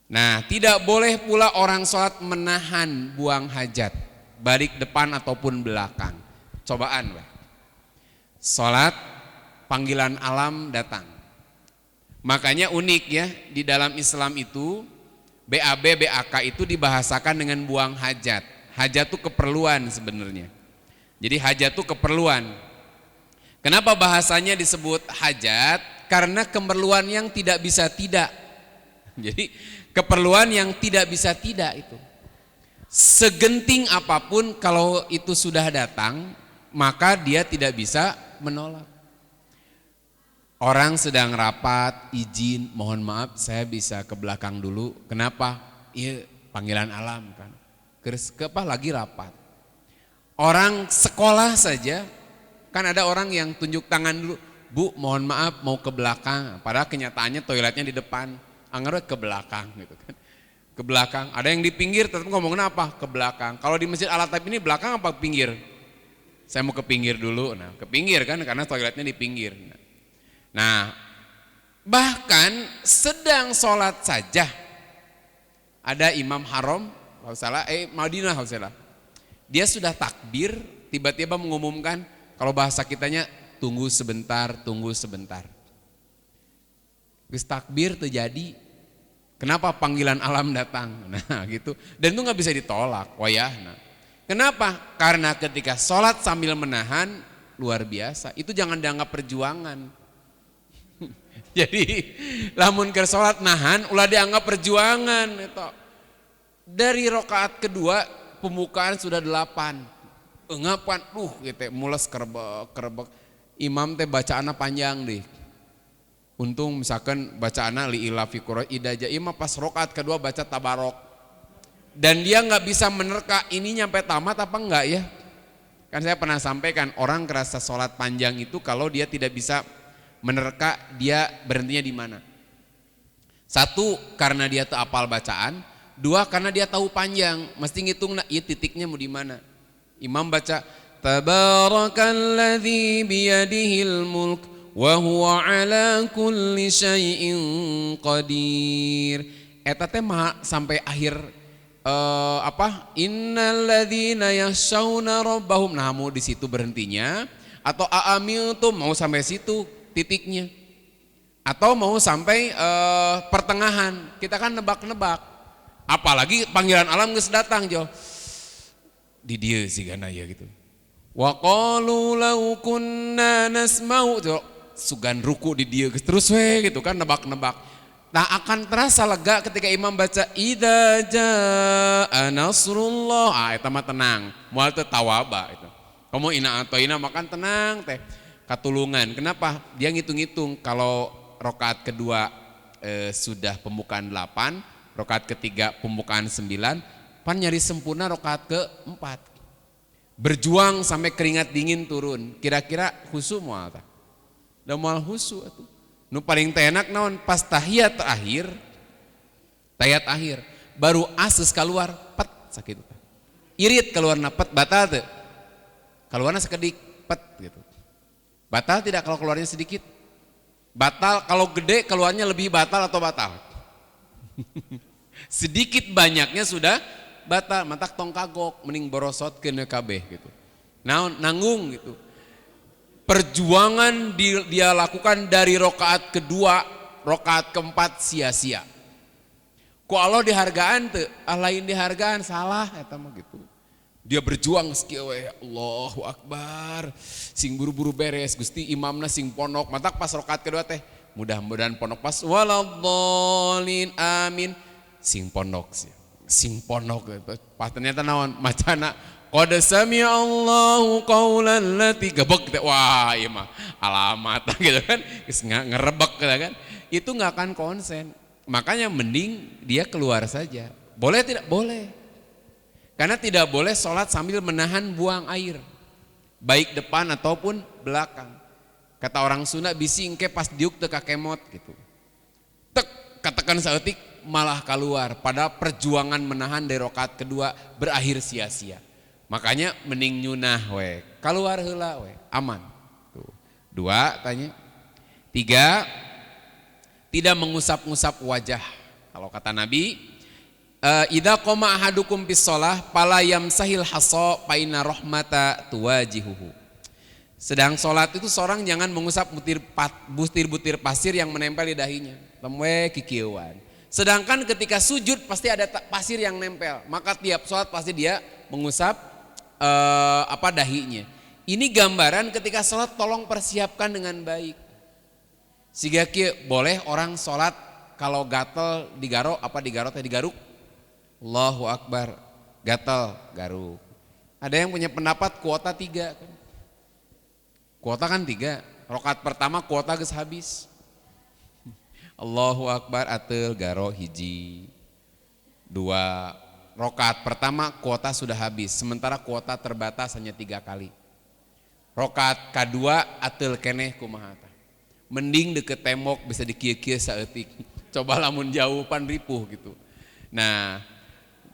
Nah, tidak boleh pula orang sholat menahan buang hajat, baik depan ataupun belakang. Cobaan, Pak. Sholat panggilan alam datang. Makanya unik ya, di dalam Islam itu BAB, BAK itu dibahasakan dengan buang hajat. Hajat itu keperluan sebenarnya. Jadi hajat itu keperluan. Kenapa bahasanya disebut hajat? Karena keperluan yang tidak bisa tidak. Jadi keperluan yang tidak bisa tidak itu. Segenting apapun kalau itu sudah datang, maka dia tidak bisa menolak. Orang sedang rapat, izin, mohon maaf saya bisa ke belakang dulu. Kenapa? Iya panggilan alam kan. Apa lagi rapat. Orang sekolah saja, kan ada orang yang tunjuk tangan dulu, Bu mohon maaf mau ke belakang, padahal kenyataannya toiletnya di depan, anggarnya ke belakang gitu kan. Ke belakang, ada yang di pinggir tetap ngomong kenapa? Ke belakang. Kalau di Masjid Al-Attab ini belakang apa pinggir? Saya mau ke pinggir dulu, nah ke pinggir kan karena toiletnya di pinggir. Nah bahkan sedang sholat saja, ada imam haram, Madinah, dia sudah takbir, tiba-tiba mengumumkan, kalau bahasa kitanya tunggu sebentar. Geus takbir terjadi. Kenapa panggilan alam datang? Nah gitu. Dan itu nggak bisa ditolak. Wayahna. Kenapa? Karena ketika sholat sambil menahan luar biasa. Itu jangan dianggap perjuangan. Jadi lamun keur sholat nahan ulah dianggap perjuangan. Dari rakaat kedua pembukaan sudah 8. Ngapan gitu mules kerebek imam teh bacaanna panjang deh. Untung misalkan bacaanna li ila fi qura idaja imam pas rakaat kedua baca tabarok. Dan dia nggak bisa menerka ini nyampe tamat apa enggak ya. Kan saya pernah sampaikan orang kerasa sholat panjang itu kalau dia tidak bisa menerka dia berhentinya di mana. Satu karena dia tuh apal bacaan, dua karena dia tahu panjang, mesti ngitung iya titiknya mau di mana. Imam baca Tabarakalladzi biyadihil mulk wa huwa ala kulli syai'in qadir. Eta teh sampai akhir innalladzina yakhshawna rabbahum. Nah, mau di situ berhentinya atau a'amiltum mau sampai situ titiknya. Atau mau sampai pertengahan. Kita kan nebak-nebak. Apalagi panggilan alam geus datang, Jo. Di dia sih gana ya gitu. Wa qalu law kunna nasma'u, sugan ruku di dia terus we gitu kan nebak-nebak. Nah akan terasa lega ketika imam baca idza jaa nasrullah, eta mah tenang, moal teu tawaba itu. Kamu ina atau ina makan tenang teh. Katulungan. Kenapa? Dia ngitung-ngitung kalau rakaat kedua sudah pembukaan 8, rakaat ketiga pembukaan 9. Pan nyari sempurna rakaat ke-4. Berjuang sampai keringat dingin turun. Kira-kira khusu moal tah? Da moal khusu atuh. Nu paling enak naon pas tahiyat akhir. baru asus keluar pet sakit. Irit keluarna pet batal tuh. Keluarnya sekedik pet gitu. Batal tidak kalau keluarnya sedikit? Batal kalau gede keluarnya lebih batal atau batal? Sedikit banyaknya sudah batal. Matak tong kagok mending borosot ke kabeh gitu. Nah, nanggung gitu. Perjuangan dia lakukan dari rokaat kedua, rokaat keempat sia-sia. Ku Allah dihargaan tuh, lain dihargaan salah eta mah gitu. Dia berjuang sekieu we, Allahu Akbar. Sing buru-buru beres, Gusti imamna sing ponok. Matak pas rokaat kedua teh, mudah-mudahan ponok pas waladhdallin amin. Sing ponok sih. Sing ponok pas ternyata naon macana qad sami'a Allahu qaulan lati gebek. Wah, ieu mah alamat gitu kan. Geus ngerebek kan. Itu enggak akan konsen. Makanya mending dia keluar saja. Boleh tidak? Boleh. Karena tidak boleh sholat sambil menahan buang air. Baik depan ataupun belakang. Kata orang Sunda bisi engke pas diuk teu kakemot gitu. Tek katakan saeutik malah keluar. Padahal perjuangan menahan dari rakaat kedua berakhir sia-sia. Makanya mending nyunah we. Keluar heula we, aman. Tuh. 2 tanya. 3, tidak mengusap-ngusap wajah. Kalau kata Nabi, idza qama ahadukum bis shalah fala yamsahil hasa fa inna rahmata tuwajihuhu. Sedang sholat itu seorang jangan mengusap butir-butir pasir yang menempel di dahinya. Lemwe kikieuan. Sedangkan ketika sujud pasti ada pasir yang nempel, maka tiap sholat pasti dia mengusap dahinya. Ini gambaran ketika sholat tolong persiapkan dengan baik. Siga kieu boleh orang sholat kalau gatel digaro digaruk. Allahu Akbar, gatal, garuk. Ada yang punya pendapat kuota 3 kan? Kuota kan 3, rakaat pertama kuota geus habis. Allahu Akbar ateul garo hiji. 2, rakaat pertama kuota sudah habis, sementara kuota terbatas hanya 3 kali. Rakaat kedua ateul keneh kumaha tah. Mending deket tembok bisa dikieu-kieu saeutik. Coba lamun jauh pan ripuh gitu. Nah,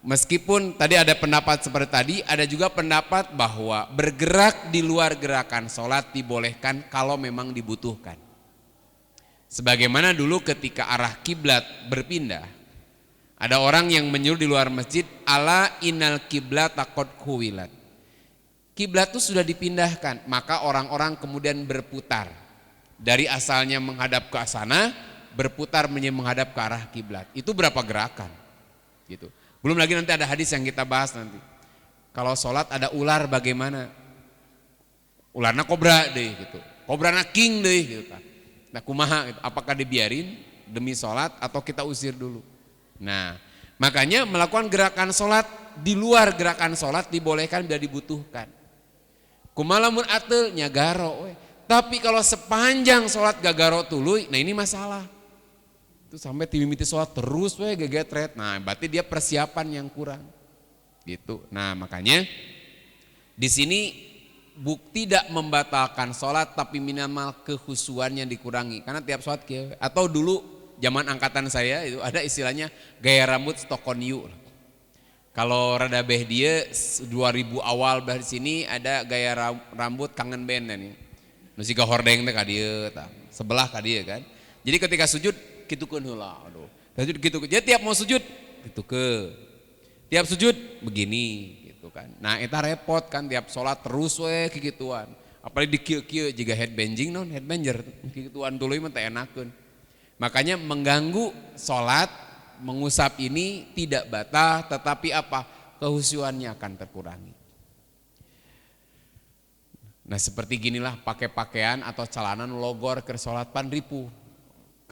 meskipun tadi ada pendapat seperti tadi, ada juga pendapat bahwa bergerak di luar gerakan sholat dibolehkan kalau memang dibutuhkan. Sebagaimana dulu ketika arah kiblat berpindah, ada orang yang menyuruh di luar masjid, ala innal kiblat qad huwilat. Kiblat itu sudah dipindahkan, maka orang-orang kemudian berputar dari asalnya menghadap ke sana, berputar menghadap ke arah kiblat. Itu berapa gerakan? Gitu. Belum lagi nanti ada hadis yang kita bahas nanti. Kalau sholat ada ular bagaimana? Ularna kobra deh gitu. Kobrana king deh gitu kan. Nah kumaha gitu. Apakah dibiarin demi sholat atau kita usir dulu? Nah makanya melakukan gerakan sholat di luar gerakan sholat dibolehkan bila dibutuhkan. Kumalamun atel nyagaro. Tapi kalau sepanjang sholat gagaro tuluy, nah ini masalah. Itu sampai timimiti sholat terus gegetret. Nah berarti dia persiapan yang kurang gitu. Nah makanya di sini tidak membatalkan sholat tapi minimal kehusuannya dikurangi karena tiap sholat atau dulu zaman angkatan saya itu ada istilahnya gaya rambut stokonyu. Kalau rada beh dia 2000 awal dari sini ada gaya rambut kangen band nih. Nusika hordeng teh ka dieu tah. Sebelah ka dieu kan. Jadi ketika sujud kitukeun heula. Aduh. Sujud kitu. Jadi tiap mau sujud kitukeun. Tiap sujud begini gitu kan. Nah, eta repot kan tiap salat terus we kikituan. Apalagi di kieu-kieu jiga headbanging non headbanger kikituan tuluy mah teh enakeun. Makanya mengganggu salat mengusap ini tidak batal tetapi apa? Kehusuannya akan terkurangi. Nah seperti ginilah pakai pakaian atau celana logor ke sholat pan ripu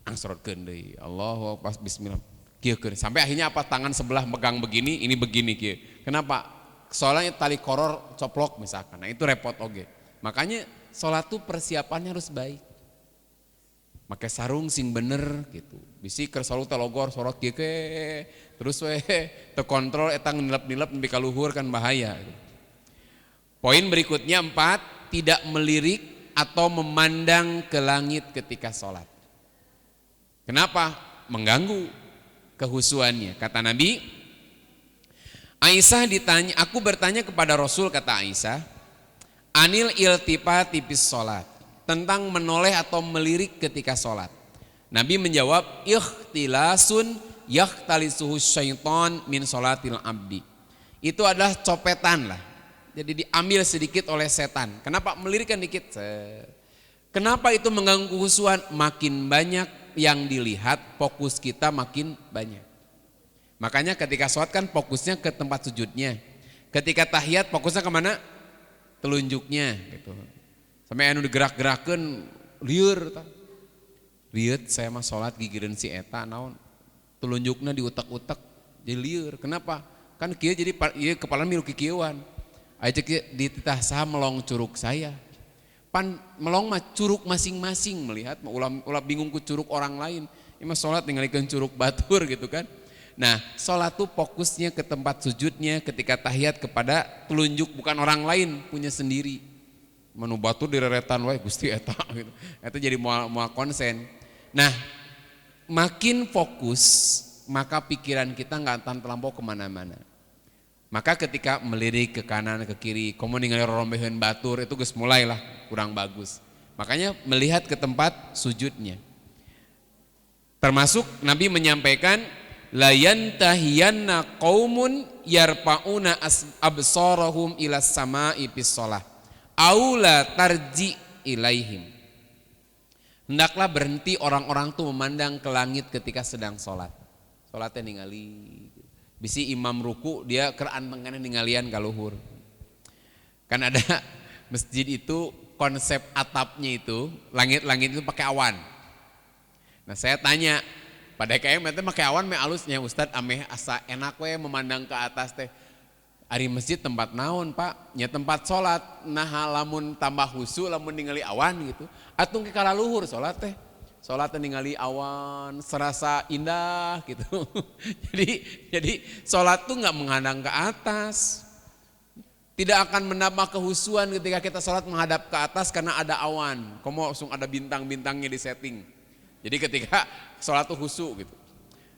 angsrotkeun deui Allahu Akbar bismillah kieukeun sampai akhirnya apa tangan sebelah megang begini ini begini kieu. Kenapa? Soalnya tali koror coplok misalkan. Nah itu repot oge. Makanya sholat tuh persiapannya harus baik. Pakai sarung sing bener gitu. Bisi keur salat logor sorot kieu terus we teu kontrol eta nilep-nilep nepi ka luhur kan bahaya. Poin berikutnya 4, tidak melirik atau memandang ke langit ketika sholat. Kenapa? Mengganggu kehusuannya. Kata Nabi, Aisyah ditanya, aku bertanya kepada Rasul, kata Aisyah, anil iltifati tipis sholat, tentang menoleh atau melirik ketika sholat. Nabi menjawab, ikhtilasun yakhtalisuhu syaiton min sholatil abdi. Itu adalah copetan lah, jadi diambil sedikit oleh setan. Kenapa melirikkan dikit? Kenapa itu mengganggu kekhusyuan? Makin banyak yang dilihat, fokus kita makin banyak. Makanya ketika sholat kan fokusnya ke tempat sujudnya. Ketika tahiyat fokusnya kemana? Telunjuknya gitu. Sampai anu digerak-gerakan lieur. Lihat saya mah sholat gigireun si eta naon. Telunjuknya diutak-utak jadi lieur. Kenapa? Kan kieu jadi ieu kepala milu kikieuan. Aja dititah saha melong curug saya. Pan melong mah curug masing-masing melihat ulah bingung ku curug orang lain. Ieu mah sholat ningalikeun curug batur gitu kan. Nah, sholat tuh fokusnya ke tempat sujudnya, ketika tahiyat kepada telunjuk bukan orang lain, punya sendiri. Manu batur direretan wae Gusti eta gitu. Eta jadi moal konsen. Nah, makin fokus maka pikiran kita nggak akan terlampau kemana-mana. Maka ketika melirik ke kanan ke kiri, komo ningali rorombeheun batur itu geus mulailah kurang bagus. Makanya melihat ke tempat sujudnya. Termasuk Nabi menyampaikan la yantahiyanna qaumun yarpauna absarahum ila samai bis shalah aula tarji ilaihim. Hendaklah berhenti orang-orang tuh memandang ke langit ketika sedang sholat. Sholatnya ningali. Bisi imam ruku dia keraan mengana ninggalian ka luhur. Kan ada masjid itu konsep atapnya itu langit-langit itu pakai awan. Nah saya tanya pada KM itu pakai awan me alusnya Ustadz ameh asa enak we memandang ke atas teh. Ari masjid tempat naon Pak? Nya tempat sholat. Nah lamun tambah husu lamun ningali awan gitu. Atung ke kala luhur sholat teh. Sholat teh ningali awan serasa indah gitu. jadi sholat tuh nggak menghadang ke atas. Tidak akan menambah kehusuan ketika kita sholat menghadap ke atas karena ada awan. Komo langsung ada bintang-bintangnya di setting. Jadi ketika sholat tuh husu gitu.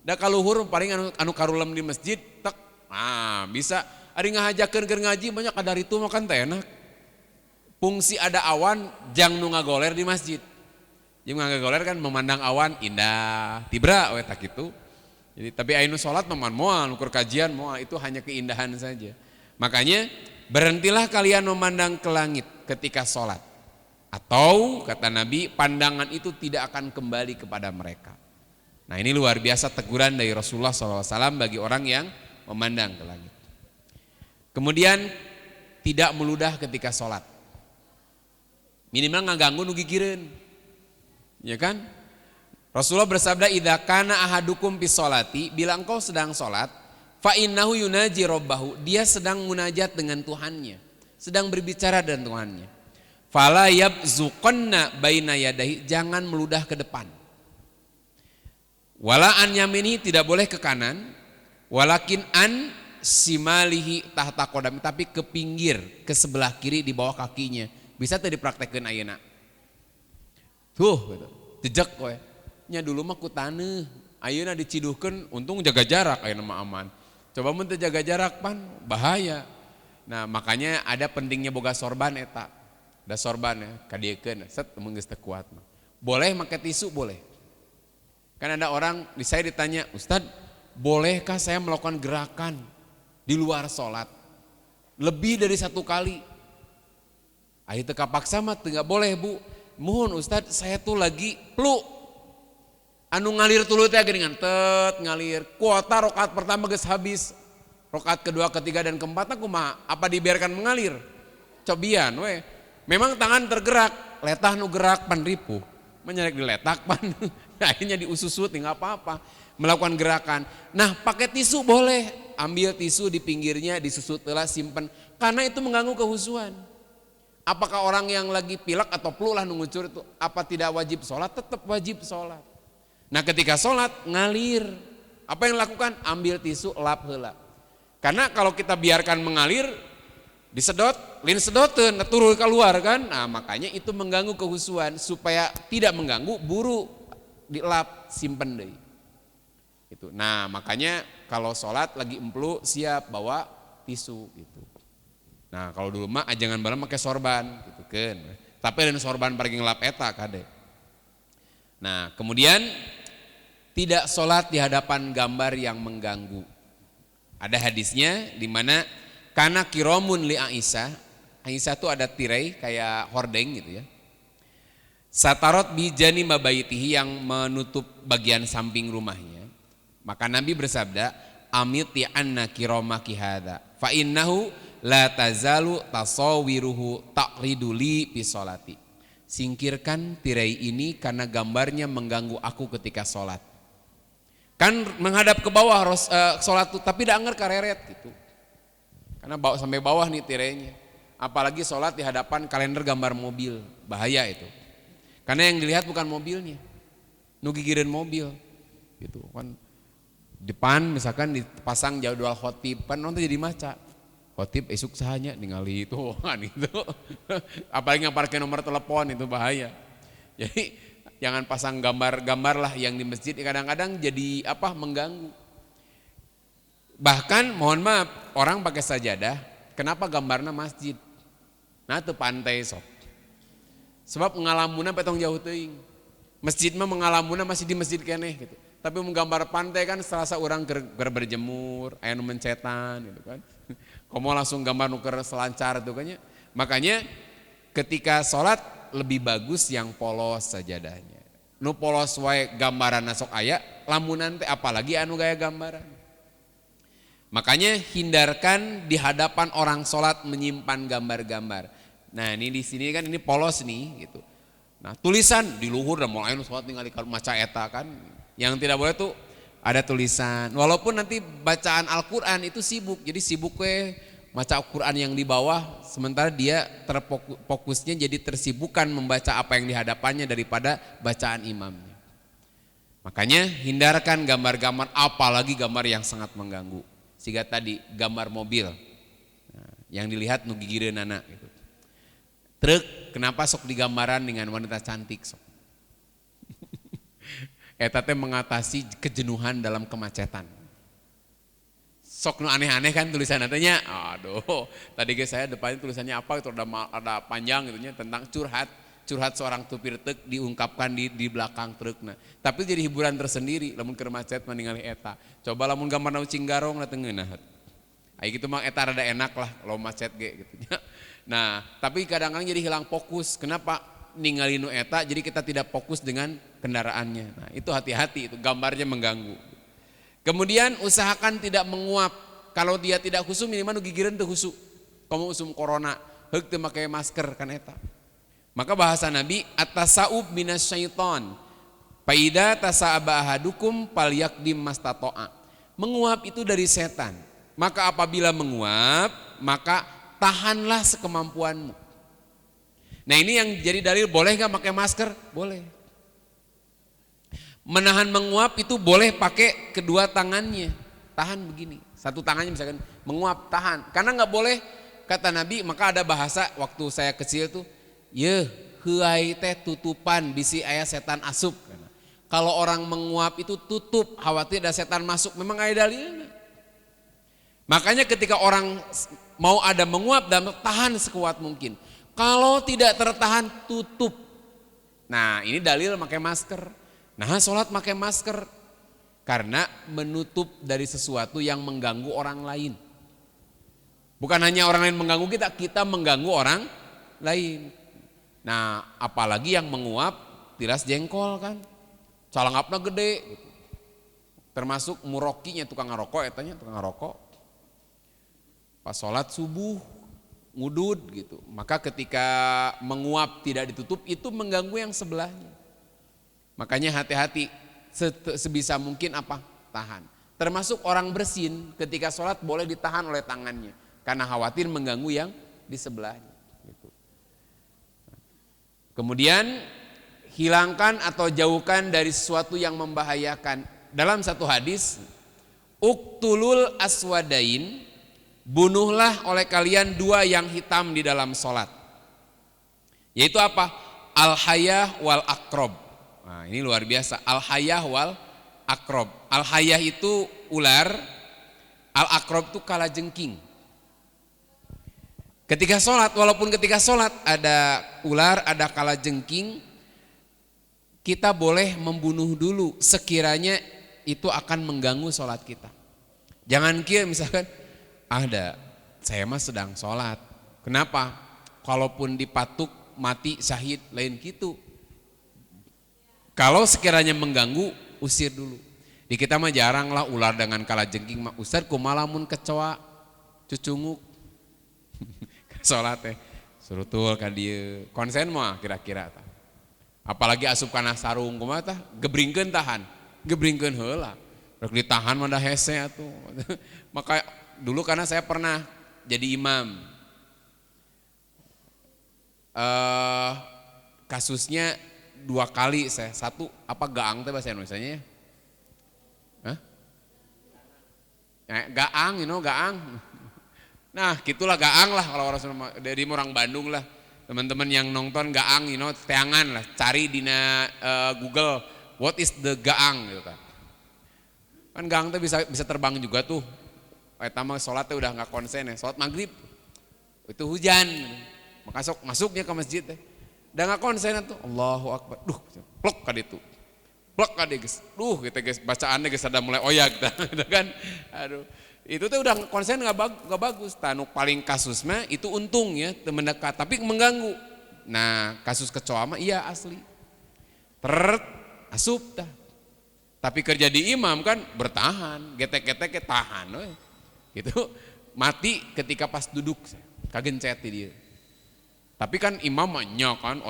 Da kaluhur paling anu karulem di masjid tek. Nah, bisa ari ngahajakeun keur ngaji banyak ada ritu makan teh enak. Fungsi ada awan jang nu ngagoler di masjid. Jeung ngagoler kan memandang awan indah. Tibra we tak kitu. Jadi tapi anu salat mah moal ukur kajian moal itu hanya keindahan saja. Makanya berhentilah kalian memandang ke langit ketika sholat. Atau kata Nabi pandangan itu tidak akan kembali kepada mereka. Nah ini luar biasa teguran dari Rasulullah SAW bagi orang yang memandang ke langit. Kemudian tidak meludah ketika sholat. Minimal ngaganggu nu gigireun. Ya kan? Rasulullah bersabda idza kana ahadukum fi sholati, bila engkau sedang sholat, fa innahu yunaji rabbahu, dia sedang munajat dengan Tuhannya, sedang berbicara dengan Tuhannya. Fala yabzuqanna baina yadahi, jangan meludah ke depan. Wala an yamini, tidak boleh ke kanan, walakin an simalihi tahta qadami, tapi ke pinggir, ke sebelah kiri di bawah kakinya. Bisa tadi dipraktekkeun ayeuna. Tuh gitu. Jejak we. Nya dulu mah ku taneuh, ayeuna diciduhkeun untung jaga jarak ayeuna mah aman. Coba mun teu jaga jarak pan bahaya. Nah, makanya ada pentingnya boga sorban eta. Da sorban ya, kadiekeun set mun geus teu kuat mah. Boleh make tisu boleh. Kan ada orang di saya ditanya, "Ustadz, bolehkah saya melakukan gerakan di luar sholat lebih dari satu kali?" Ayo teu kapaksa mah teu boleh, Bu. Mohon Ustadz, saya tuh lagi flu. Anu ngalir tuluy teh geuningan tet ngalir. Kuota rakaat pertama geus habis. Rakaat kedua, ketiga dan keempat kumaha? Apa dibiarkan mengalir? Cobian we. Memang tangan tergerak, letah nu gerak pan ripuh. Menyerek diletak pan. Akhirnya diususut enggak apa-apa. Melakukan gerakan. Nah, pakai tisu boleh. Ambil tisu di pinggirnya, disusut heula simpen. Karena itu mengganggu kehusuan. Apakah orang yang lagi pilek atau flu lah ngucur itu apa tidak wajib sholat? Tetap wajib sholat. Nah, ketika sholat ngalir. Apa yang dilakukan? Ambil tisu, lap heula. Karena kalau kita biarkan mengalir, disedot, lin sedoteun, turun keluar kan. Nah, makanya itu mengganggu kehusuan. Supaya tidak mengganggu, buru dilap, simpen deui. Itu. Nah, makanya kalau sholat lagi emplu siap bawa tisu gitu. Nah kalau dulu mah ajangan balam pakai sorban gitu kan. Tapi ada sorban pergi ngelap eta kade. Nah kemudian tidak sholat di hadapan gambar yang mengganggu. Ada hadisnya di mana karena kiromun li Aisyah. Aisyah itu ada tirai kayak hordeng gitu ya. Satarot bijani mabayitihi yang menutup bagian samping rumahnya. Maka Nabi bersabda, amiti anna kiromaki hadha fa innahu la tazalu tasawiruhu taqriduli fi sholati. Singkirkan tirai ini karena gambarnya mengganggu aku ketika sholat. Kan menghadap ke bawah sholat tuh, tapi tidak anger kareret gitu. Karena bawa sampai bawah nih tirainya. Apalagi sholat di hadapan kalender gambar mobil, bahaya itu. Karena yang dilihat bukan mobilnya, nugigireun mobil gitu kan. Depan misalkan dipasang jadwal khotib, kan nanti jadi maca. Khotib esuk sahanya ningali itu kan itu. Apalagi ngaparkeun nomor telepon itu bahaya. Jadi jangan pasang gambar-gambar lah yang di masjid, kadang-kadang jadi mengganggu. Bahkan mohon maaf, orang pakai sajadah, kenapa gambarnya masjid? Nah itu pantai sok. Sebab ngalamuna petong jauh teuing. Masjid mah mengalamuna masih di masjid keneh gitu. Tapi menggambar pantai kan serasa orang berjemur, aya nu mencetan gitu kan. Komo langsung gambar nuker selancar itu kan ya. Makanya ketika sholat lebih bagus yang polos sajadahnya. Nu polos wae gambaran sok aya, lamunan teh apalagi anu gaya gambaran. Makanya hindarkan di hadapan orang sholat menyimpan gambar-gambar. Nah ini di sini kan ini polos nih gitu. Nah tulisan di luhur dan mulai sholat ningali maca eta kan. Yang tidak boleh tuh ada tulisan. Walaupun nanti bacaan Al-Quran itu sibuk. Jadi sibuk maca Al-Quran yang di bawah. Sementara dia fokusnya jadi tersibukkan membaca apa yang dihadapannya daripada bacaan imamnya. Makanya hindarkan gambar-gambar, apalagi gambar yang sangat mengganggu. Sehingga tadi gambar mobil. Nah, yang dilihat nu gigireun anak gitu. Truk kenapa sok digambaran dengan wanita cantik sok. Eta teh mengatasi kejenuhan dalam kemacetan. Sok nu aneh-aneh kan tulisan katanya. Aduh, tadi guys saya depannya tulisannya apa itu ada panjang gitunya tentang curhat seorang supir truk diungkapkan di belakang truk. Nah, tapi jadi hiburan tersendiri lamun keur macet ningali eta. Coba lamun gambar ucing garong na teu ngeunah. Ai kitu mah eta rada enak lah kalau macet ge gitu nya. Nah, tapi kadang-kadang jadi hilang fokus. Kenapa? Ningali nu eta jadi kita tidak fokus dengan kendaraannya. Nah, itu hati-hati, itu gambarnya mengganggu. Kemudian usahakan tidak menguap. Kalau dia tidak khusyuk minimal nu gigireun teu khusyuk. Kamu usum corona, heuk teu make masker kan eta. Maka bahasa Nabi at-tasaub minasyaiton. Faida tasa'aba ahadukum falyaqdim mastata'a. Menguap itu dari setan. Maka apabila menguap, maka tahanlah sekemampuanmu. Nah ini yang jadi dalil boleh gak pakai masker? Boleh. Menahan menguap itu boleh pakai kedua tangannya. Tahan begini. Satu tangannya misalkan menguap, tahan. Karena gak boleh, kata Nabi, maka ada bahasa waktu saya kecil tuh, ye heuai teh tutupan bisi aya setan asup. Kalau orang menguap itu tutup, khawatir ada setan masuk. Memang ada dalilnya. Makanya ketika orang mau ada menguap dan tahan sekuat mungkin. Kalau tidak tertahan tutup. Nah ini dalil pakai masker. Nah sholat pakai masker. Karena menutup dari sesuatu yang mengganggu orang lain. Bukan hanya orang lain mengganggu kita, kita mengganggu orang lain. Nah apalagi yang menguap tiras jengkol kan. Calangapna gede. Gitu. Termasuk murokinya tukang ngarokok, etanya tukang ngarokok. Pas sholat subuh ngudud gitu. Maka ketika menguap tidak ditutup itu mengganggu yang sebelahnya. Makanya hati-hati sebisa mungkin tahan. Termasuk orang bersin ketika sholat boleh ditahan oleh tangannya. Karena khawatir mengganggu yang di sebelahnya. Gitu. Kemudian hilangkan atau jauhkan dari sesuatu yang membahayakan. Dalam satu hadis, uktulul aswadain, bunuhlah oleh kalian dua yang hitam di dalam sholat. Yaitu apa? Al-hayah wal akrob. Nah, ini luar biasa. Al-hayah wal akrob. Al-hayah itu ular, al-akrob itu kalajengking. Ketika sholat, walaupun ketika sholat ada ular, ada kalajengking, kita boleh membunuh dulu sekiranya itu akan mengganggu sholat kita. Jangan kira misalkan, saya mah sedang sholat. Kenapa? Kalaupun dipatuk mati syahid lain gitu. Kalau sekiranya mengganggu, usir dulu. Di kita mah jarang lah ular dengan kalajengking mah. Ustaz kumalamun kecoa cucunguk. Sholat surutul ka dieu. Konsen mah kira-kira tah. Apalagi asup kana sarung kumaha tah gebringkeun tahan. Gebringkeun heula. Rek ditahan mah da hese atuh. Maka dulu karena saya pernah jadi imam. Kasusnya 2 kali saya. Satu apa gaang teh bahasa Indonesianya ya? Hah? Gaang, gaang. Nah gitulah gaang lah kalau orang dari orang Bandung lah. Teman-teman yang nonton gaang, teangan lah. Cari di Google, what is the gaang gitu kan. Kan gaang tuh bisa terbang juga tuh. Pertama sholatnya udah nggak konsen ya. Sholat maghrib itu hujan. Maka masuknya ke masjid teh. Udah nggak konsen tuh. Allahu Akbar. Plok ka ditu. Plok ka ditu guys. Gitu guys bacaannya guys ada mulai oyak gitu kan. Aduh. Itu tuh udah konsen nggak bagus. Tanuk paling kasusnya itu untung ya mendekat, tapi mengganggu. Nah kasus kecoa mah iya asli. Asup dah. Tapi kerja di imam kan bertahan, getek-getek tahan, gitu. Mati ketika pas duduk, kagencet dia. Tapi kan imam mah kan,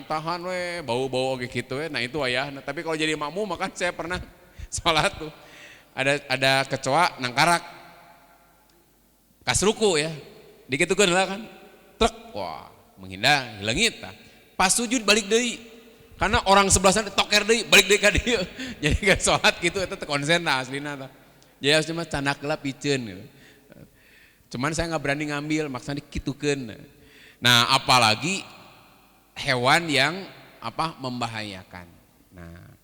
tahan bau-bau gitu Nah itu ayah. Tapi kalau jadi makmum makan saya pernah sholat tuh. Ada kecoa nangkarak. Kasruku ya, dikitukeun lah kan, truk, wah menghindar, hilang kita. Pas sujud balik deui, karena orang sebelah sana toker deui, balik deui ka dieu. Jadi kan sholat gitu, itu konsen lah aslina. Jadi harus cuma candak gelap piceun gitu. Cuman saya nggak berani ngambil, maksudnya dikitukeun. Nah apalagi hewan yang membahayakan. Nah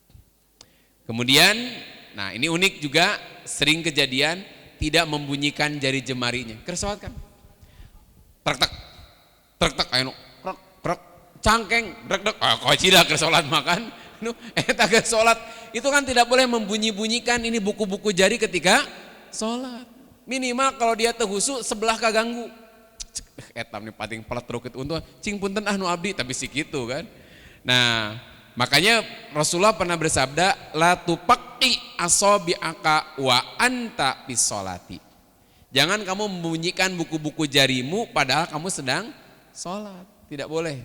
kemudian, ini unik juga, sering kejadian tidak membunyikan jari jemarinya. Kersawat kan? Trek ayo krek cangkeng drek kok cida kersolat makan. Eta ke salat itu kan tidak boleh membunyi-bunyikan ini buku-buku jari ketika salat. Minimal kalau dia teu husu sebelah kaganggu. Eta nih pating peletruk itu untung cing punten nu abdi tapi sikitu kan. Nah, makanya Rasulullah pernah bersabda, la tupaqi asabi'aka wa anta bisolati. Jangan kamu membunyikan buku-buku jarimu padahal kamu sedang sholat. Tidak boleh.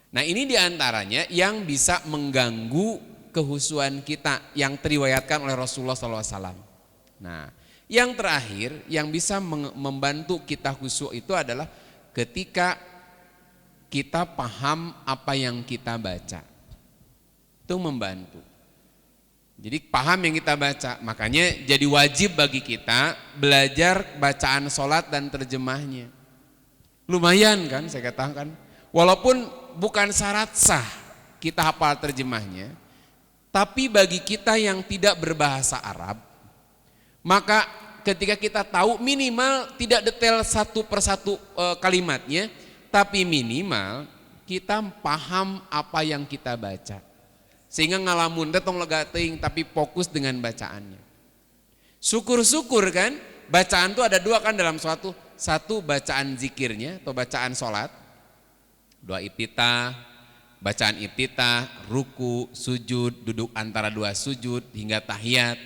Nah ini diantaranya yang bisa mengganggu kehusuan kita yang teriwayatkan oleh Rasulullah SAW. Nah yang terakhir yang bisa membantu kita khusyuk itu adalah ketika kita paham apa yang kita baca, itu membantu. Jadi paham yang kita baca, makanya jadi wajib bagi kita belajar bacaan sholat dan terjemahnya. Lumayan kan saya katakan, walaupun bukan syarat sah kita hafal terjemahnya, tapi bagi kita yang tidak berbahasa Arab, maka ketika kita tahu minimal tidak detail satu persatu kalimatnya, tapi minimal kita paham apa yang kita baca. Sehingga ngalamun tong lega teuing tapi fokus dengan bacaannya. Syukur-syukur kan, bacaan itu ada dua kan dalam satu bacaan zikirnya atau bacaan sholat, doa iftitah, bacaan iftitah, ruku, sujud, duduk antara dua sujud hingga tahiyat.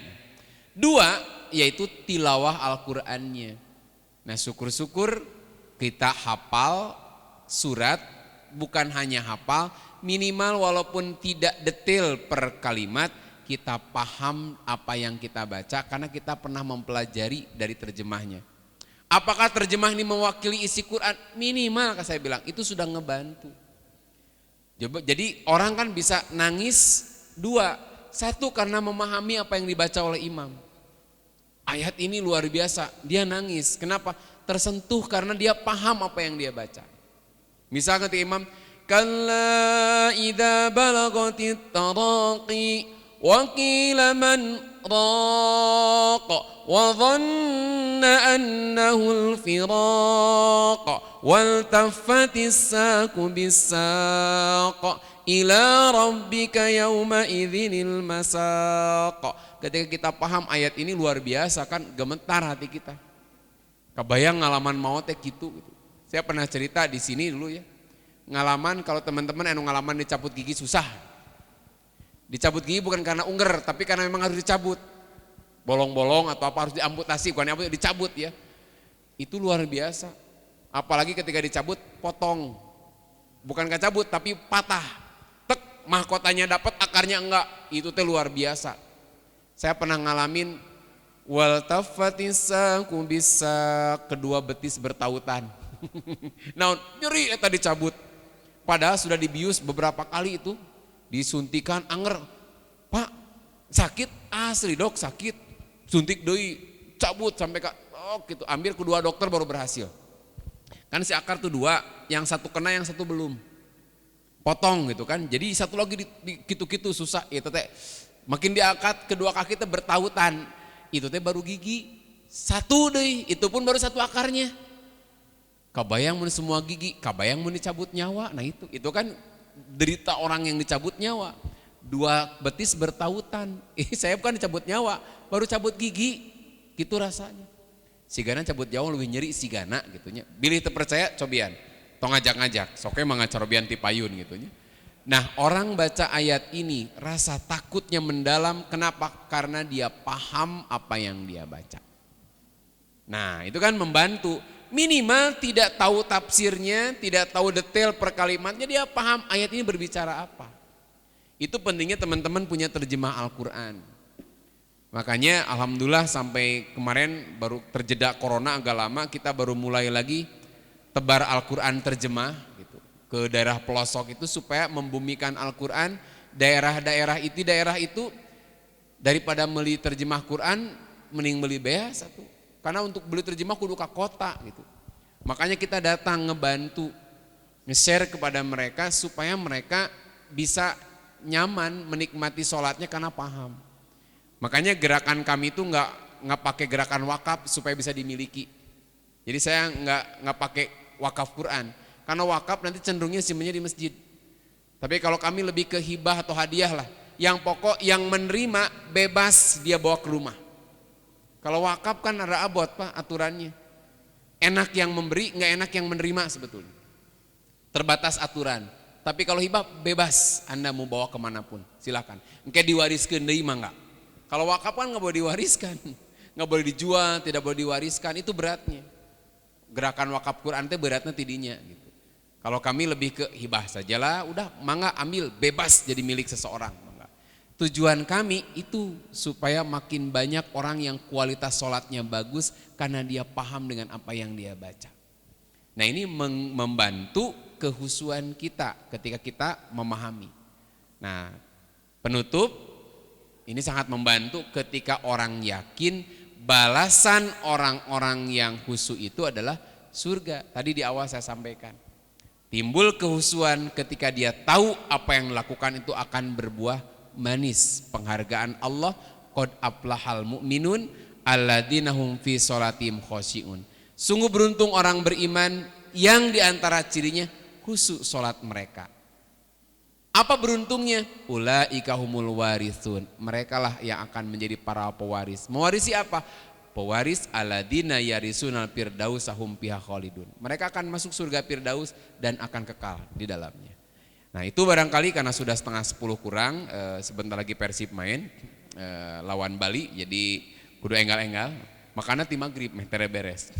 Dua yaitu tilawah Al-Qur'annya. Nah syukur-syukur kita hafal surat, bukan hanya hafal, minimal walaupun tidak detail per kalimat, kita paham apa yang kita baca karena kita pernah mempelajari dari terjemahnya. Apakah terjemah ini mewakili isi Quran? Minimal saya bilang itu sudah ngebantu. Jadi orang kan bisa nangis dua. Satu karena memahami apa yang dibaca oleh imam. Ayat ini luar biasa, dia nangis. Kenapa? Tersentuh karena dia paham apa yang dia baca. Misalnya ketika imam, kalla idza balagatit taraqi wa qila man raq wa dhanna annahu al-firaq wal taffatis saqu bis-saq ila rabbika yawma idzinil masaq. Ketika kita paham ayat ini luar biasa kan, gemetar hati kita. Kebayang ngalaman maut teh gitu. Saya pernah cerita di sini dulu ya. Ngalaman kalau teman-teman anu ngalaman dicabut gigi susah. Dicabut gigi bukan karena unger, tapi karena memang harus dicabut. Bolong-bolong atau apa harus diamputasi, bukan amputasi, dicabut ya. Itu luar biasa. Apalagi ketika dicabut potong. Bukan kecabut tapi patah. Tek, mahkotanya dapat, akarnya enggak. Itu teh luar biasa. Saya pernah ngalamin wal taffatis saqu bis-saq, kedua betis bertautan. Nah, nyeri eta dicabut. Padahal sudah dibius beberapa kali itu, disuntikan anger. Pak, sakit asli dok, sakit. Suntik deui, cabut sampai gitu. Ambil kedua dokter baru berhasil. Kan si akar tuh dua, yang satu kena yang satu belum. Potong gitu kan. Jadi satu lagi di gitu-gitu susah. Itu teh makin diangkat kedua kaki teh bertautan. Itu teh baru gigi. Satu deh, itu pun baru satu akarnya. Kabayang mun semua gigi, kabayang mun dicabut nyawa. Nah itu kan derita orang yang dicabut nyawa. Dua betis bertautan. Saya bukan dicabut nyawa, baru cabut gigi. Gitu rasanya. Sigana cabut nyawa lebih nyeri sigana gitunya. Bilih terpercaya cobian. Tong ngajak-ngajak, soke mangacarobian ti payun gitunya. Nah, orang baca ayat ini rasa takutnya mendalam. Kenapa? Karena dia paham apa yang dia baca. Nah, itu kan membantu. Minimal tidak tahu tafsirnya, tidak tahu detail per kalimatnya, dia paham ayat ini berbicara apa. Itu pentingnya teman-teman punya terjemah Al-Quran. Makanya alhamdulillah sampai kemarin baru terjeda corona agak lama, kita baru mulai lagi tebar Al-Quran terjemah gitu, ke daerah pelosok itu supaya membumikan Al-Quran. Daerah itu daripada beli terjemah Quran mending beli bea satu. Karena untuk beli terjemah kudu ke kota gitu. Makanya kita datang ngebantu, nge-share kepada mereka supaya mereka bisa nyaman menikmati sholatnya karena paham. Makanya gerakan kami itu nggak pakai gerakan wakaf supaya bisa dimiliki. Jadi saya nggak pakai wakaf Quran. Karena wakaf nanti cenderungnya simpennya di masjid. Tapi kalau kami lebih ke hibah atau hadiah lah. Yang pokok yang menerima bebas dia bawa ke rumah. Kalau wakaf kan ada abot Pak aturannya. Enak yang memberi, nggak enak yang menerima sebetulnya. Terbatas aturan. Tapi kalau hibah bebas, Anda mau bawa kemanapun, silakan. Engke diwariskeun deui mah enggak. Kalau wakaf kan nggak boleh diwariskan, nggak boleh dijual, tidak boleh diwariskan, itu beratnya. Gerakan wakaf Quran itu beratnya tidinya gitu. Kalau kami lebih ke hibah sajalah, udah mangga ambil bebas jadi milik seseorang. Tujuan kami itu supaya makin banyak orang yang kualitas sholatnya bagus karena dia paham dengan apa yang dia baca. Nah ini membantu kehusuan kita ketika kita memahami. Nah penutup, ini sangat membantu ketika orang yakin balasan orang-orang yang khusyuk itu adalah surga. Tadi di awal saya sampaikan. Timbul kehusuan ketika dia tahu apa yang dilakukan itu akan berbuah manis, penghargaan Allah. Qad aflahal mu'minun alladzina hum fi sholatim khosyi'un. Sungguh beruntung orang beriman yang diantara cirinya khusyuk sholat mereka. Apa beruntungnya? Ulaika humul warithun. Mereka lah yang akan menjadi para pewaris. Mewarisi apa? Pewaris alladzina yarisunal firdaus hum fiha khalidun. Mereka akan masuk surga firdaus dan akan kekal di dalamnya. Nah itu barangkali karena sudah setengah 10 kurang, sebentar lagi Persib main lawan Bali, jadi kudu enggal-enggal, makanya tim maghrib meh tere beres.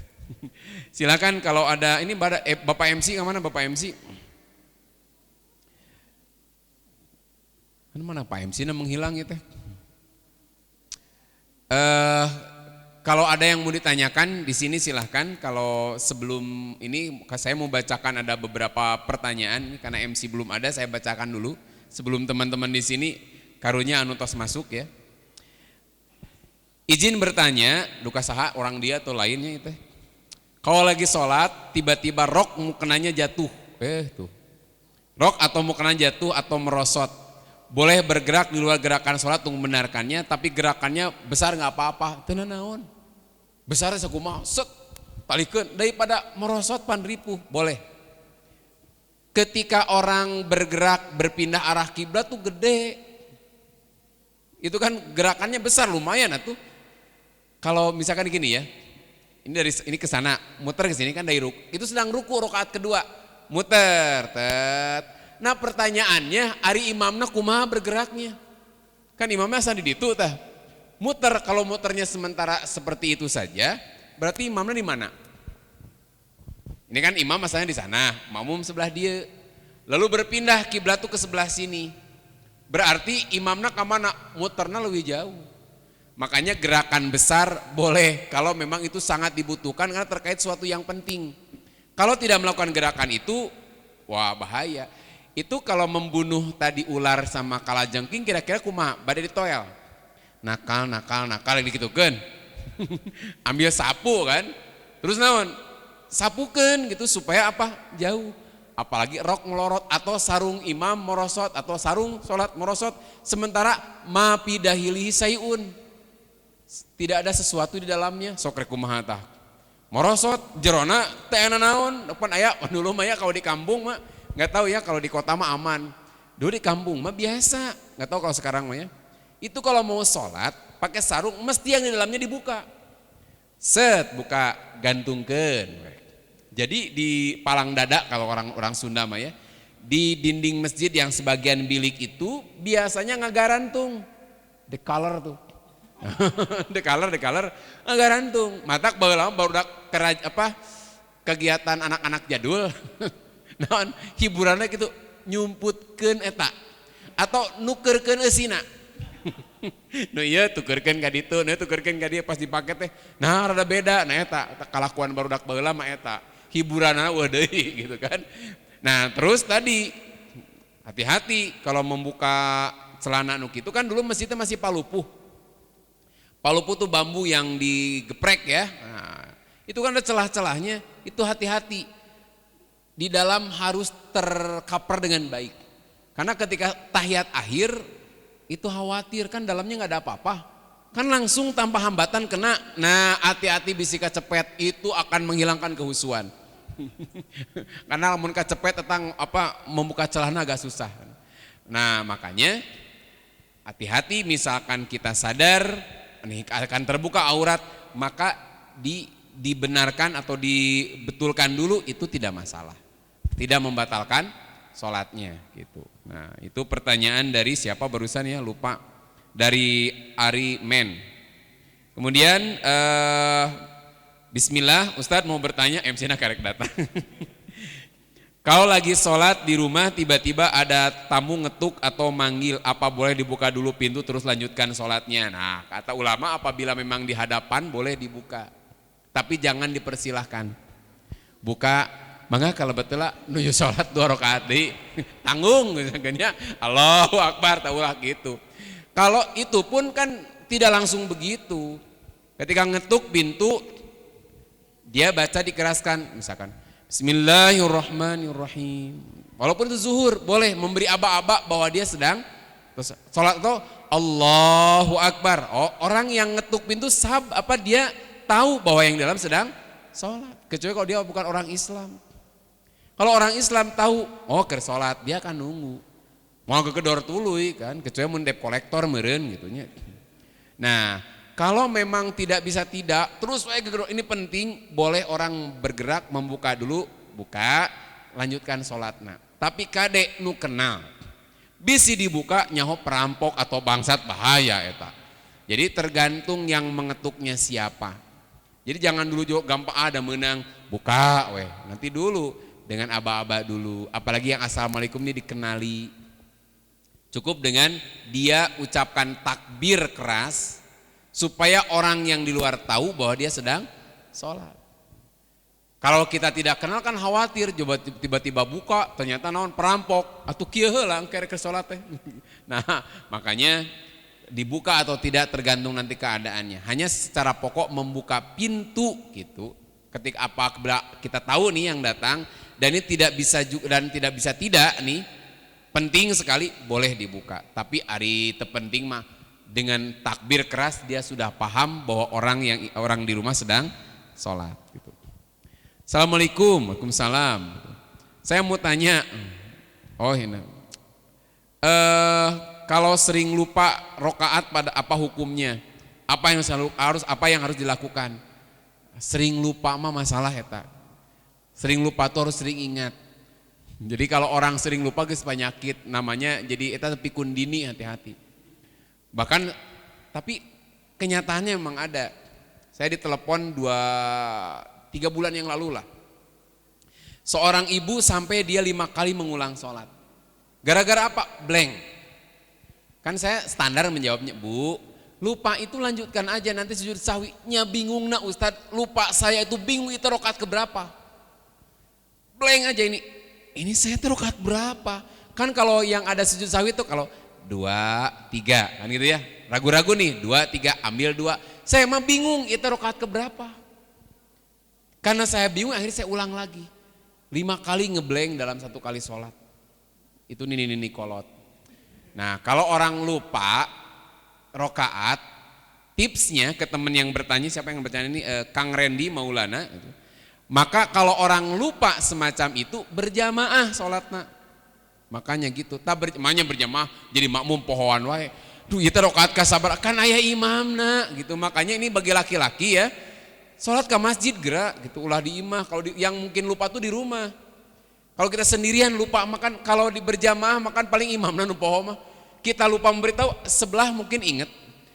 Silakan kalau ada ini Bapak MC kemana Bapak MC? Mana Pak MC na menghilang gitu. Kalau ada yang mau ditanyakan di sini silahkan. Kalau sebelum ini saya mau bacakan ada beberapa pertanyaan karena MC belum ada, saya bacakan dulu sebelum teman-teman di sini karunya anu tos masuk ya. Izin bertanya, duka saha orang dia atau lainnya itu. Kalau lagi sholat tiba-tiba rok mukenanya jatuh, tuh rok atau mukena jatuh atau merosot, boleh bergerak di luar gerakan sholat untuk membenarkannya, tapi gerakannya besar nggak apa-apa. Tenan naon? Besarnya sakumaha? Set, talikeun daripada merosot pan ripuh, boleh. Ketika orang bergerak berpindah arah kiblat tuh gede. Itu kan gerakannya besar lumayan atuh. Kalau misalkan gini ya. Ini ke sana, muter ke sini kan dari ruku. Itu sedang ruku rakaat kedua. Muter, tet. Nah, pertanyaannya, ari imamna kumaha bergeraknya? Kan imamnya asal di ditu tah. Muter, kalau muternya sementara seperti itu saja, berarti imamnya di mana? Ini kan imam asalnya di sana, makmum sebelah dia. Lalu berpindah kiblat tuh ke sebelah sini. Berarti imamnya ke mana? Muternya lebih jauh. Makanya gerakan besar boleh kalau memang itu sangat dibutuhkan karena terkait suatu yang penting. Kalau tidak melakukan gerakan itu, wah bahaya. Itu kalau membunuh tadi ular sama kalajengking kira-kira kumaha bade ditoel. Nakal gitu kan. Ambil sapu kan. Terus naon? Sapukeun gitu supaya apa? Jauh. Apalagi rok melorot atau sarung imam merosot atau sarung salat merosot sementara ma pidahilihi sayun. Tidak ada sesuatu di dalamnya, sok rek kumaha tah. Morosot jerona teh aya naon, depan aya dulu mah ya kalau di kampung mah enggak tahu ya, kalau di kota mah aman. Dulu di kampung mah biasa, enggak tahu kalau sekarang mah ya. Itu kalau mau sholat pakai sarung mesti yang di dalamnya dibuka. Set, buka gantungkeun. Jadi di palang dada kalau orang Sunda mah ya, di dinding masjid yang sebagian bilik itu biasanya ngagarantung. The color tuh. the color ngarantung matak baheula baru kegiatan anak-anak jadul naon hiburannya gitu nyumputkeun eta atau nukerkeun eusina nu ieu tukerkeun ka ditu nu tukerkeun ka dieu pas dipake teh nah rada beda nah eta kalakuan barudak baheula mah eta hiburanna eueuh deui gitu kan. Nah terus tadi hati-hati kalau membuka celana nu kitu kan dulu masjidnya masih palupuh. Palupuh tuh bambu yang digeprek ya, nah, itu kan ada celah-celahnya, itu hati-hati. Di dalam harus tercover dengan baik. Karena ketika tahiyat akhir, itu khawatir kan dalamnya gak ada apa-apa. Kan langsung tanpa hambatan kena, nah hati-hati bisi kacepet, itu akan menghilangkan kehusuan. Karena lamun kacepet tentang membuka celahnya agak susah. Nah makanya hati-hati misalkan kita sadar, nih akan terbuka aurat maka dibenarkan atau dibetulkan dulu itu tidak masalah, tidak membatalkan sholatnya gitu. Nah itu pertanyaan dari siapa barusan ya lupa, dari Ari Men. Kemudian Bismillah Ustadz mau bertanya, MC-nya karek datang. Kalau lagi sholat di rumah tiba-tiba ada tamu ngetuk atau manggil, apa boleh dibuka dulu pintu terus lanjutkan sholatnya? Nah kata ulama apabila memang di hadapan boleh dibuka, tapi jangan dipersilahkan. Buka, mangga kalau betul lah nuju sholat 2 rakaat deui tanggung misalnya Allahu Akbar taulah gitu. Kalau itu pun kan tidak langsung begitu. Ketika ngetuk pintu dia baca dikeraskan misalkan Bismillahirrahmanirrahim. Walaupun itu zuhur, boleh memberi aba-aba bahwa dia sedang sholat atau Allahu Akbar. Oh, orang yang ngetuk pintu dia tahu bahwa yang di dalam sedang sholat. Kecuali kalau dia bukan orang Islam. Kalau orang Islam tahu, oh keur sholat, dia akan nunggu. Mau kekedor tuluy kan, kecuali mun dep kolektor meureun gitunya. Nah, kalau memang tidak bisa terus ini penting, boleh orang bergerak membuka dulu, buka, lanjutkan sholatna. Tapi kade nu kenal, bisi dibuka nyaho perampok atau bangsat bahaya eta. Jadi tergantung yang mengetuknya siapa. Jadi jangan dulu gampang ada menang, buka weh, nanti dulu dengan aba-aba dulu. Apalagi yang assalamualaikum ini dikenali. Cukup dengan dia ucapkan takbir keras, supaya orang yang di luar tahu bahwa dia sedang sholat. Kalau kita tidak kenal kan khawatir, coba tiba-tiba buka ternyata naon perampok atau kieu heula engke ke sholat teh. Nah, makanya dibuka atau tidak tergantung nanti keadaannya. Hanya secara pokok membuka pintu gitu. Ketika kita tahu nih yang datang dan ini tidak bisa nih penting sekali boleh dibuka, tapi ari terpenting mah dengan takbir keras dia sudah paham bahwa orang di rumah sedang sholat gitu. Assalamualaikum. Waalaikumsalam. Saya mau tanya, ini kalau sering lupa rokaat pada apa hukumnya? Apa yang harus dilakukan? Sering lupa mah masalah eta. Sering lupa tuh harus sering ingat. Jadi kalau orang sering lupa geus penyakit namanya, jadi eta pikun dini, hati-hati. Bahkan tapi kenyataannya memang ada. Saya ditelepon 2-3 bulan yang lalu lah. Seorang ibu sampai dia 5 kali mengulang sholat. Gara-gara apa? Blank. Kan saya standar menjawabnya, Bu, lupa itu lanjutkan aja nanti sujud sahwinya bingung nak Ustadz, lupa saya itu bingung itu rakaat keberapa. Blank aja ini saya rakaat berapa? Kan kalau yang ada sujud sahwi itu kalau 2, 3 kan gitu ya. Ragu-ragu nih 2, 3 ambil 2. Saya mah bingung itu rakaat keberapa. Karena saya bingung akhirnya saya ulang lagi. 5 kali ngeblank dalam 1 kali sholat. Itu nini kolot. Nah kalau orang lupa rokaat, tipsnya ke temen yang bertanya, siapa yang bertanya ini, Kang Randy Maulana gitu. Maka kalau orang lupa semacam itu berjamaah sholatnya. Makanya gitu, makanya berjamaah jadi makmum pohoan wae. Duh itu rokaat kasabar kan ayah imamna gitu. Makanya ini bagi laki-laki ya, sholat ke masjid gerak gitu, ulah di imah. Kalau yang mungkin lupa tuh di rumah. Kalau kita sendirian lupa, makan kalau berjamaah makan paling imamna nu poho mah. Kita lupa memberitahu, sebelah mungkin inget,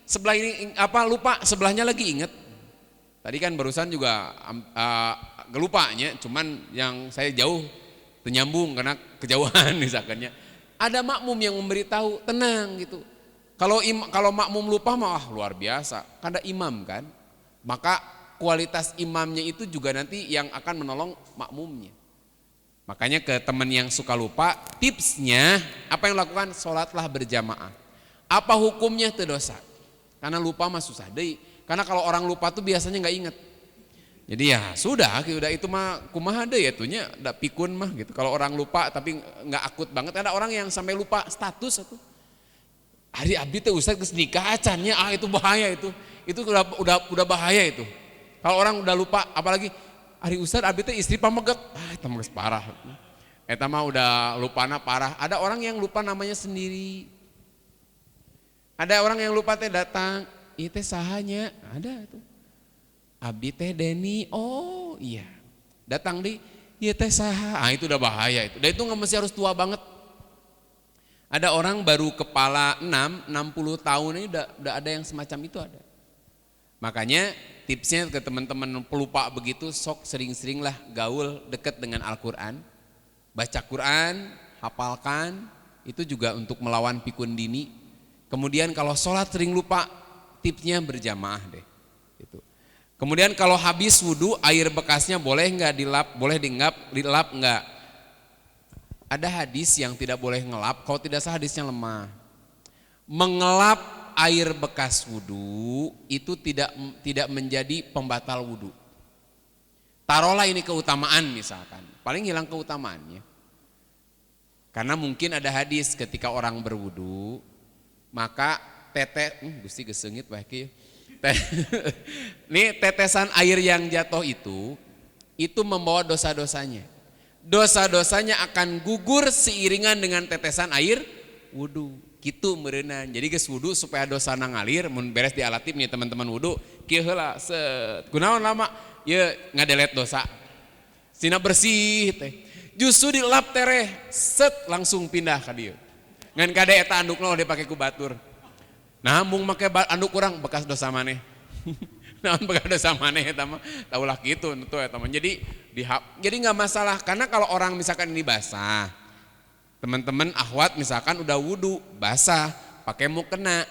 sebelah ini lupa, sebelahnya lagi inget. Tadi kan barusan juga gelupanya, cuman yang saya jauh ternyambung karena kejauhan misalkannya. Ada makmum yang memberitahu, tenang gitu. Kalau makmum lupa mah luar biasa, karena imam kan, maka kualitas imamnya itu juga nanti yang akan menolong makmumnya. Makanya ke teman yang suka lupa, tipsnya apa yang lakukan? Sholatlah berjamaah. Apa hukumnya itu dosa? Karena lupa mah susah deh. Karena kalau orang lupa tuh biasanya nggak inget. Jadi ya sudah itu mah kumaha deh ya tuhnya, ada pikun mah gitu. Kalau orang lupa tapi nggak akut banget, ada orang yang sampai lupa status itu. Hari abdi teh Ustaz geus nikah acannya, itu bahaya itu. Itu udah bahaya itu. Kalau orang udah lupa, apalagi hari Ustadz abdi teh istri pamegat, itu mah parah. Eta mah udah lupana parah. Ada orang yang lupa namanya sendiri. Ada orang yang lupa teh datang, ieu teh sahanya? Ada itu. Abdi teh Deni. Oh, iya. Datang di ieu teh saha? Itu udah bahaya itu. Dan itu enggak mesti harus tua banget. Ada orang baru kepala 60 tahun ini udah ada yang semacam itu ada. Makanya tipsnya ke teman-teman pelupa begitu, sok sering-seringlah gaul dekat dengan Al-Quran. Baca Quran, hafalkan, itu juga untuk melawan pikun dini. Kemudian kalau sholat sering lupa, tipsnya berjamaah deh. Gitu. Kemudian kalau habis wudhu, air bekasnya boleh nggak dilap, boleh dilap nggak? Ada hadis yang tidak boleh ngelap, kalau tidak salah hadisnya lemah. Mengelap air bekas wudhu itu tidak menjadi pembatal wudhu. Taruhlah ini keutamaan misalkan, paling hilang keutamaannya. Karena mungkin ada hadis ketika orang berwudhu, maka Gusti gesengit bae nih tetesan air yang jatuh itu membawa dosa-dosanya. Dosa-dosanya akan gugur seiringan dengan tetesan air wudhu. Kitu meureunna. Jadi geus wudu supaya dosana ngalir, mun beres dialatip nih teman-teman wudu, kieu heula set. Kunaon lama? Ye ngadelet dosa. Sina bersih teh. Justru dilap tereh, set langsung pindah ka dieu. Ngan kade eta andukna dipake ku batur. Nah, mung make anduk urang bekas dosa maneh. Naon bekas dosa maneh eta mah taulah kitu tuh eta mah. Jadi enggak masalah karena kalau orang misalkan ini basah, teman-teman akhwat misalkan udah wudu basah pakai mukena,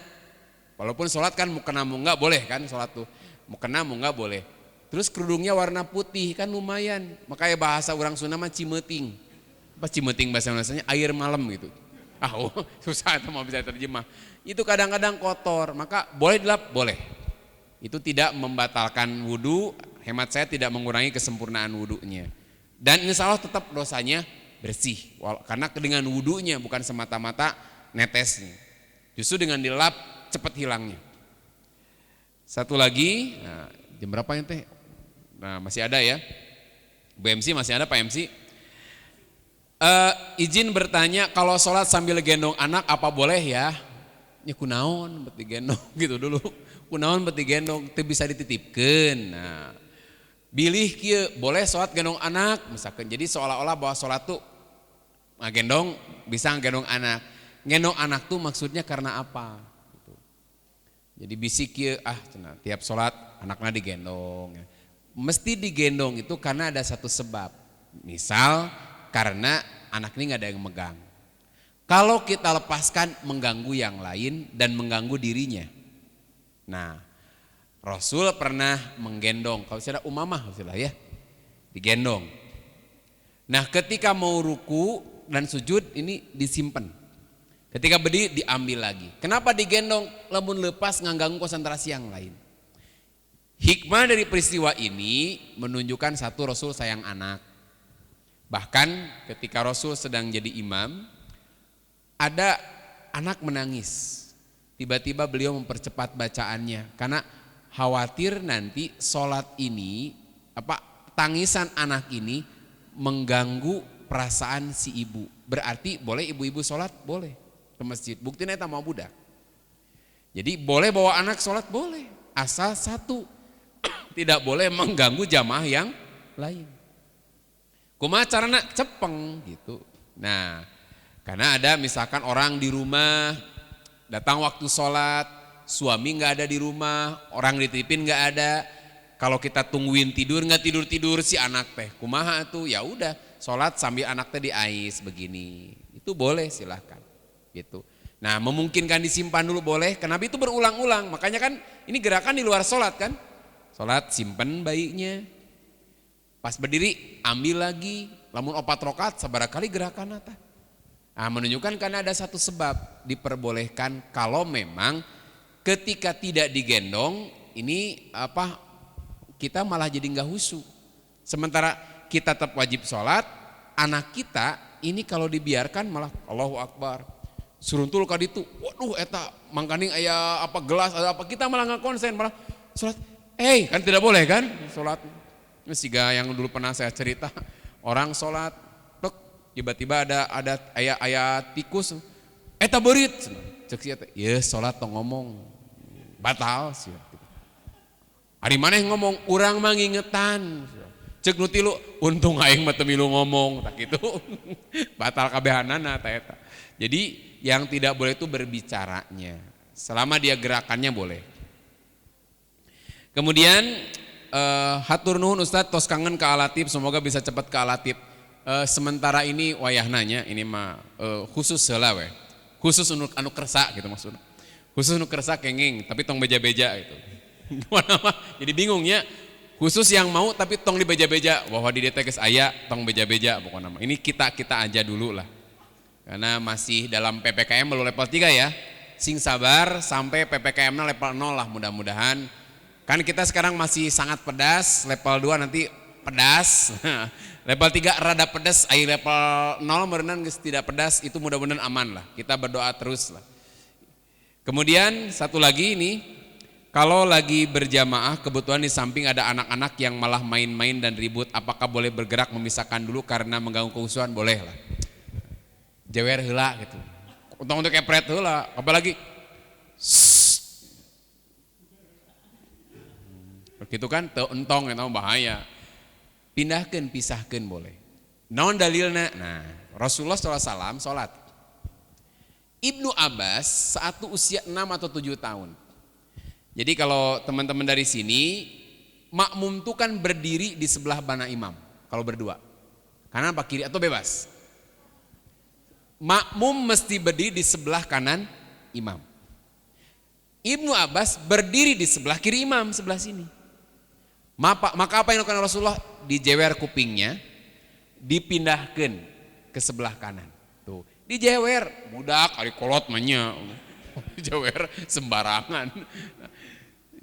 walaupun sholat kan mukena mau nggak boleh kan sholat tuh mukena mau nggak boleh, terus kerudungnya warna putih kan lumayan, makanya bahasa orang Sunda mah cimeting, apa cimeting bahasa Indonesianya air malam gitu. Susah itu mau bisa terjemah. Itu kadang-kadang kotor, maka boleh dilap boleh. Itu tidak membatalkan wudu, hemat saya tidak mengurangi kesempurnaan wudunya. Dan insya Allah tetap dosanya bersih. Karena dengan wudunya bukan semata-mata netesnya. Justru dengan dilap cepat hilangnya. Satu lagi, nah, jam berapa ya teh? Nah masih ada ya, Bu MC masih ada, Pak MC. Izin bertanya, kalau sholat sambil gendong anak apa boleh ya? Ya kunaon beti gendong gitu dulu. Kunaon beti gendong, itu bisa dititipkan. Nah, bilih kieu boleh sholat gendong anak misalkan. Jadi seolah-olah bahwa sholat tuh gendong bisa gendong anak. Gendong anak tuh maksudnya karena apa? Gitu. Jadi bisik kieu tiap sholat anaknya digendong. Mesti digendong itu karena ada satu sebab. Misal karena anak ini nggak ada yang megang. Kalau kita lepaskan mengganggu yang lain dan mengganggu dirinya. Nah, Rasul pernah menggendong, kalau saya Umamah ya, digendong. Nah, ketika mau ruku dan sujud ini disimpan. Ketika berdiri diambil lagi. Kenapa digendong? Lamun lepas nganggu konsentrasi yang lain. Hikmah dari peristiwa ini menunjukkan satu, Rasul sayang anak. Bahkan ketika Rasul sedang jadi imam, ada anak menangis. Tiba-tiba beliau mempercepat bacaannya karena khawatir nanti sholat ini tangisan anak ini mengganggu perasaan si ibu. Berarti boleh ibu-ibu sholat? Boleh ke masjid. Buktinya itu mau budak. Jadi boleh bawa anak sholat? Boleh. Asal satu, tidak boleh mengganggu jamaah yang lain. Kumaha carana cepeng gitu. Nah, karena ada misalkan orang di rumah datang waktu sholat, suami nggak ada di rumah, orang dititipin nggak ada. Kalau kita tungguin tidur nggak tidur si anak teh, kumaha tuh? Ya udah sholat sambil anak teh diais begini, itu boleh silahkan gitu. Nah memungkinkan disimpan dulu boleh, kenapa itu berulang-ulang? Makanya kan ini gerakan di luar sholat kan, sholat simpen bayinya, pas berdiri ambil lagi, lamun 4 rakaat sabaraha kali gerakan nata. Nah, menunjukkan karena ada satu sebab diperbolehkan kalau memang ketika tidak digendong ini kita malah jadi nggak khusyuk. Sementara kita tetap wajib sholat, anak kita ini kalau dibiarkan malah Allahu Akbar. Suruntul kaditu, waduh eta mangkaning aya gelas ada apa, kita malah nggak konsen, malah sholat. Kan tidak boleh kan sholat. Siga yang dulu pernah saya cerita, orang sholat tiba-tiba ada ayat tikus, eta beurit, cek sia teh, ye salat tong ngomong, batal sih. Ari maneh ngomong, urang mah ngingetan, cek nu tilu, untung aing mah teu milu ngomong, tak gitu, batal kabehanana ta eta. Jadi yang tidak boleh itu berbicaranya, selama dia gerakannya boleh. Kemudian hatur nuhun Ustadz, tos kangen ke Alatip, semoga bisa cepat ke Alatip. Sementara ini wayahnanya ini mah khusus heula we. Khusus anu kersa gitu maksudnya. Khusus anu kersa kenging tapi tong beja-beja gitu. Gimana mah jadi bingung ya. Khusus yang mau tapi tong dibeja-beja bahwa di DT geus aya tong beja-beja pokoknya mah. Ini kita aja dulu lah. Karena masih dalam PPKM belum level 3 ya. Sing sabar sampai PPKM-nya level 0 lah mudah-mudahan. Kan kita sekarang masih sangat pedas, level 2 nanti pedas. Level 3 rada pedas, level 0 merenang tidak pedas, itu mudah-mudahan aman lah. Kita berdoa terus lah. Kemudian satu lagi ini, kalau lagi berjamaah kebetulan di samping ada anak-anak yang malah main-main dan ribut, apakah boleh bergerak memisahkan dulu karena mengganggu kekhusyuan? Boleh lah. Jewer heula gitu. Untuk epret heula, apalagi begitu kan teu entong eta bahaya. Pindahkan, pisahkan boleh. Naon dalilna? Nah, Rasulullah SAW sholat. Ibnu Abbas saat itu usia 6 atau 7 tahun. Jadi kalau teman-teman dari sini, makmum itu kan berdiri di sebelah bana imam. Kalau berdua. Kanan apa kiri atau bebas? Makmum mesti berdiri di sebelah kanan imam. Ibnu Abbas berdiri di sebelah kiri imam, sebelah sini. Maka apa yang dilakukan Rasulullah? Dijewer kupingnya, dipindahkan ke sebelah kanan. Tuh, dijewer, budak ari kolot manya. Dijewer sembarangan.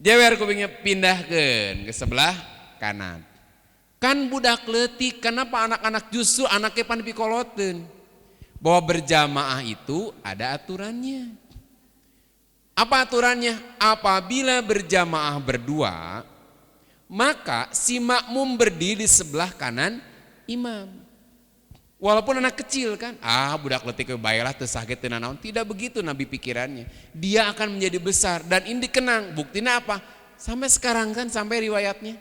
Jewer kupingnya pindahkan ke sebelah kanan. Kan budak leutik, kenapa anak-anak justru anaknya pan dipikoloteun? Bahwa berjamaah itu ada aturannya. Apa aturannya? Apabila berjamaah berdua, maka si makmum berdiri di sebelah kanan imam. Walaupun anak kecil kan, budak letik baiklah teu sakit teu nanaon, tidak begitu Nabi pikirannya. Dia akan menjadi besar dan ini dikenang. Buktinya apa? Sampai sekarang kan, sampai riwayatnya.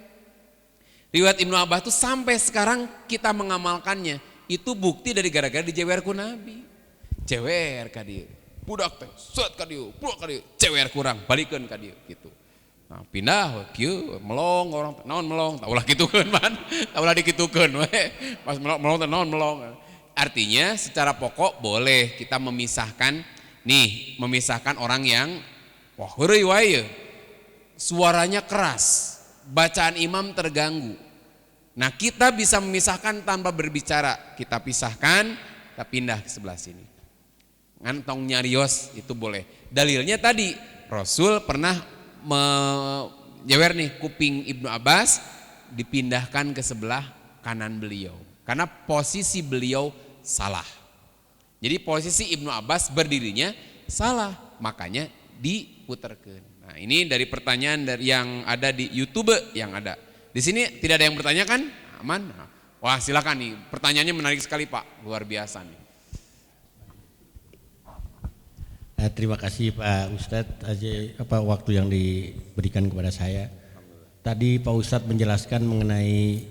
Riwayat Ibnu Abbas itu sampai sekarang kita mengamalkannya. Itu bukti dari gara-gara dijewer ku Nabi. Jewer ka dieu. Budak teh set ka dieu, budak ka dieu, jewer kurang, balikeun ka dieu gitu. Nah, pindah kieu melong orang naon melong, taulah kitukeun man. Taulah dikitukeun we. Pas melong teh naon melong. Artinya secara pokok boleh kita memisahkan memisahkan orang yang wah heureuy wae suaranya keras, bacaan imam terganggu. Nah, kita bisa memisahkan tanpa berbicara. Kita pisahkan, kita pindah ke sebelah sini. Ngantong nyarios itu boleh. Dalilnya tadi Rasul pernah menjewer kuping Ibnu Abbas dipindahkan ke sebelah kanan beliau karena posisi beliau salah. Jadi posisi Ibnu Abbas berdirinya salah, makanya diputerkeun. Nah, ini dari pertanyaan yang ada di YouTube yang ada. Di sini tidak ada yang bertanya kan? Aman? Wah, silakan nih. Pertanyaannya menarik sekali, Pak. Luar biasa nih. Terima kasih Pak Ustadz waktu yang diberikan kepada saya. Tadi Pak Ustadz menjelaskan mengenai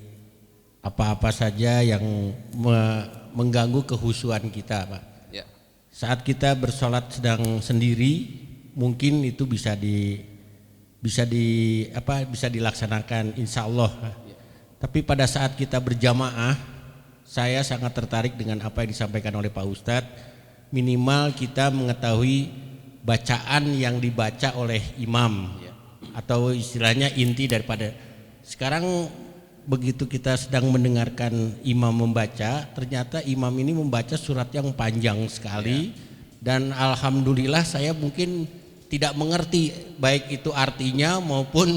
apa-apa saja yang mengganggu kehusuan kita, Pak. Ya. Saat kita bersolat sedang sendiri, mungkin itu bisa dilaksanakan insya Allah. Ya. Tapi pada saat kita berjamaah, saya sangat tertarik dengan apa yang disampaikan oleh Pak Ustadz. Minimal kita mengetahui bacaan yang dibaca oleh imam, ya, atau istilahnya inti daripada. Sekarang begitu kita sedang mendengarkan imam membaca, ternyata imam ini membaca surat yang panjang sekali, ya. Dan alhamdulillah saya mungkin tidak mengerti baik itu artinya maupun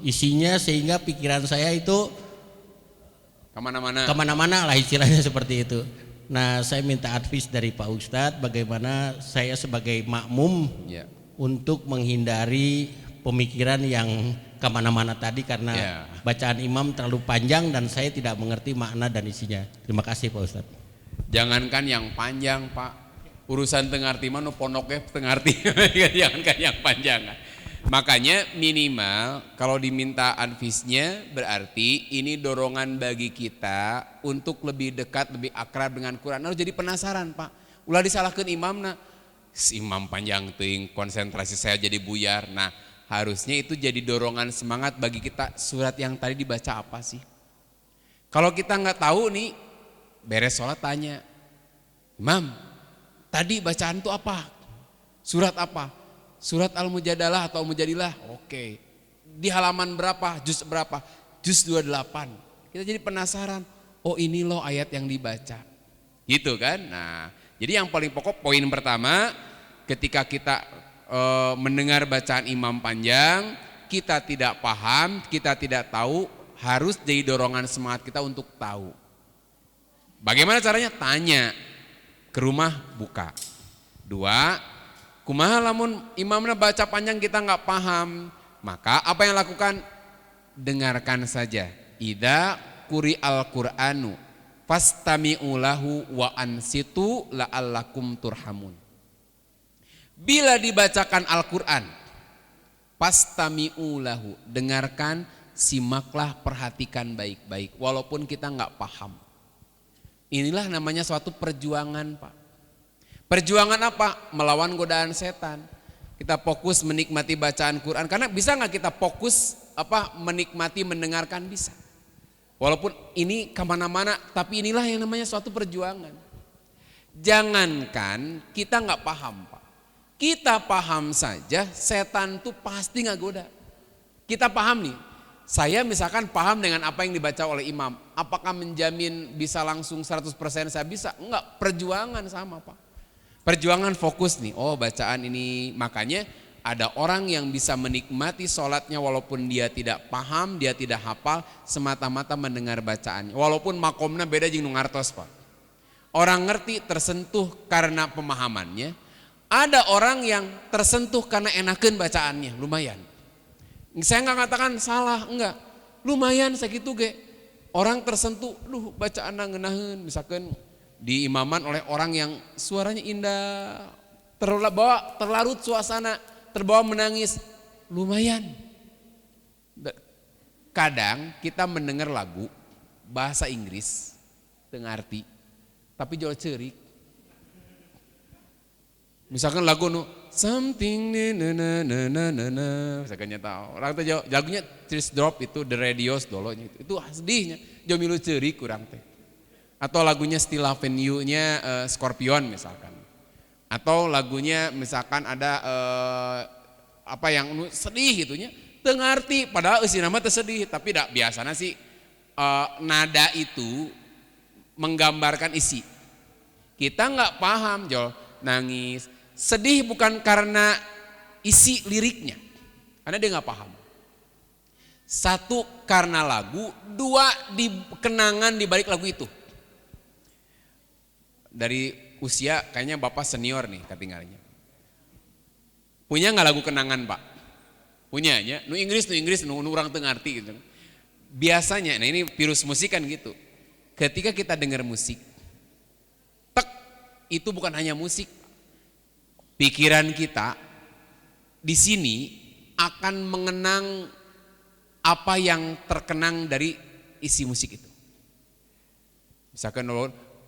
isinya, sehingga pikiran saya itu kemana-mana lah istilahnya seperti itu. Nah, saya minta advice dari Pak Ustadz bagaimana saya sebagai makmum, ya, untuk menghindari pemikiran yang kemana-mana tadi karena, ya, bacaan imam terlalu panjang dan saya tidak mengerti makna dan isinya. Terima kasih Pak Ustadz. Jangankan yang panjang, Pak, urusan tengarti mah pondoknya tengarti. Jangankan yang panjang. Makanya minimal kalau diminta advice-nya berarti ini dorongan bagi kita untuk lebih dekat, lebih akrab dengan Quran. Harus jadi penasaran, Pak. Ulah disalahkan imamna, imam panjang teuing, konsentrasi saya jadi buyar. Nah, harusnya itu jadi dorongan semangat bagi kita. Surat yang tadi dibaca apa sih? Kalau kita nggak tahu nih, beres sholat tanya, Imam, tadi bacaan itu apa? Surat apa? Surat Al-Mujadalah atau Mujadilah. Oke. Di halaman berapa? Juz berapa? Juz 28. Kita jadi penasaran. Oh, ini loh ayat yang dibaca. Gitu kan? Nah, jadi yang paling pokok poin pertama, ketika kita mendengar bacaan imam panjang, kita tidak paham, kita tidak tahu, harus jadi dorongan semangat kita untuk tahu. Bagaimana caranya? Tanya. Ke rumah buka. 2, kumaha lamun imamnya baca panjang kita nggak paham, maka apa yang lakukan? Dengarkan saja. Idza quri al-Qur'anu fastami'u lahu wa ansitu la'allakum turhamun. Bila dibacakan Al-Qur'an, fastami'u lahu, dengarkan, simaklah, perhatikan baik-baik walaupun kita nggak paham. Inilah namanya suatu perjuangan, Pak. Perjuangan apa? Melawan godaan setan. Kita fokus menikmati bacaan Quran. Karena bisa nggak kita fokus menikmati, mendengarkan? Bisa. Walaupun ini kemana-mana, tapi inilah yang namanya suatu perjuangan. Jangankan kita nggak paham, Pak. Kita paham saja, setan tuh pasti nggak goda. Kita paham nih. Saya misalkan paham dengan apa yang dibaca oleh imam. Apakah menjamin bisa langsung 100% saya bisa? Enggak, perjuangan sama, Pak. Perjuangan fokus nih, oh bacaan ini, makanya ada orang yang bisa menikmati sholatnya walaupun dia tidak paham, dia tidak hafal, semata-mata mendengar bacaannya. Walaupun makomna beda jeung nu ngartos, Pak. Orang ngerti tersentuh karena pemahamannya. Ada orang yang tersentuh karena enakeun bacaannya, lumayan. Saya nggak katakan salah, enggak. Lumayan segitu ge. Orang tersentuh, bacaanna ngeunaheun, misalkan diimaman oleh orang yang suaranya indah, terlarut suasana, terbawa menangis, lumayan. Kadang kita mendengar lagu bahasa Inggris teu ngarti, tapi jauh cerik. Misalkan lagu nu something na na na na na na, misalkan tahu. Orang teh lagunya Tears Drop itu The Radios dolo itu sedihnya, jauh milu cerik kurang teh. Atau lagunya Still Lovin' You-nya Scorpion misalkan. Atau lagunya misalkan ada apa yang sedih gitunya, teu ngarti padahal eusina mah teu sedih, tapi biasana sih nada itu menggambarkan isi. Kita nggak paham, Jol, nangis, sedih bukan karena isi liriknya, karena dia nggak paham. Satu karena lagu, dua di kenangan di balik lagu itu. Dari usia kayaknya bapak senior nih ketinggalannya. Punya nggak lagu kenangan, Pak? Punya ya. Nu Inggris, nu orang teu ngarti gitu. Biasanya, nah ini virus musik kan gitu. Ketika kita dengar musik, tek, itu bukan hanya musik. Pikiran kita di sini akan mengenang apa yang terkenang dari isi musik itu. Misalkan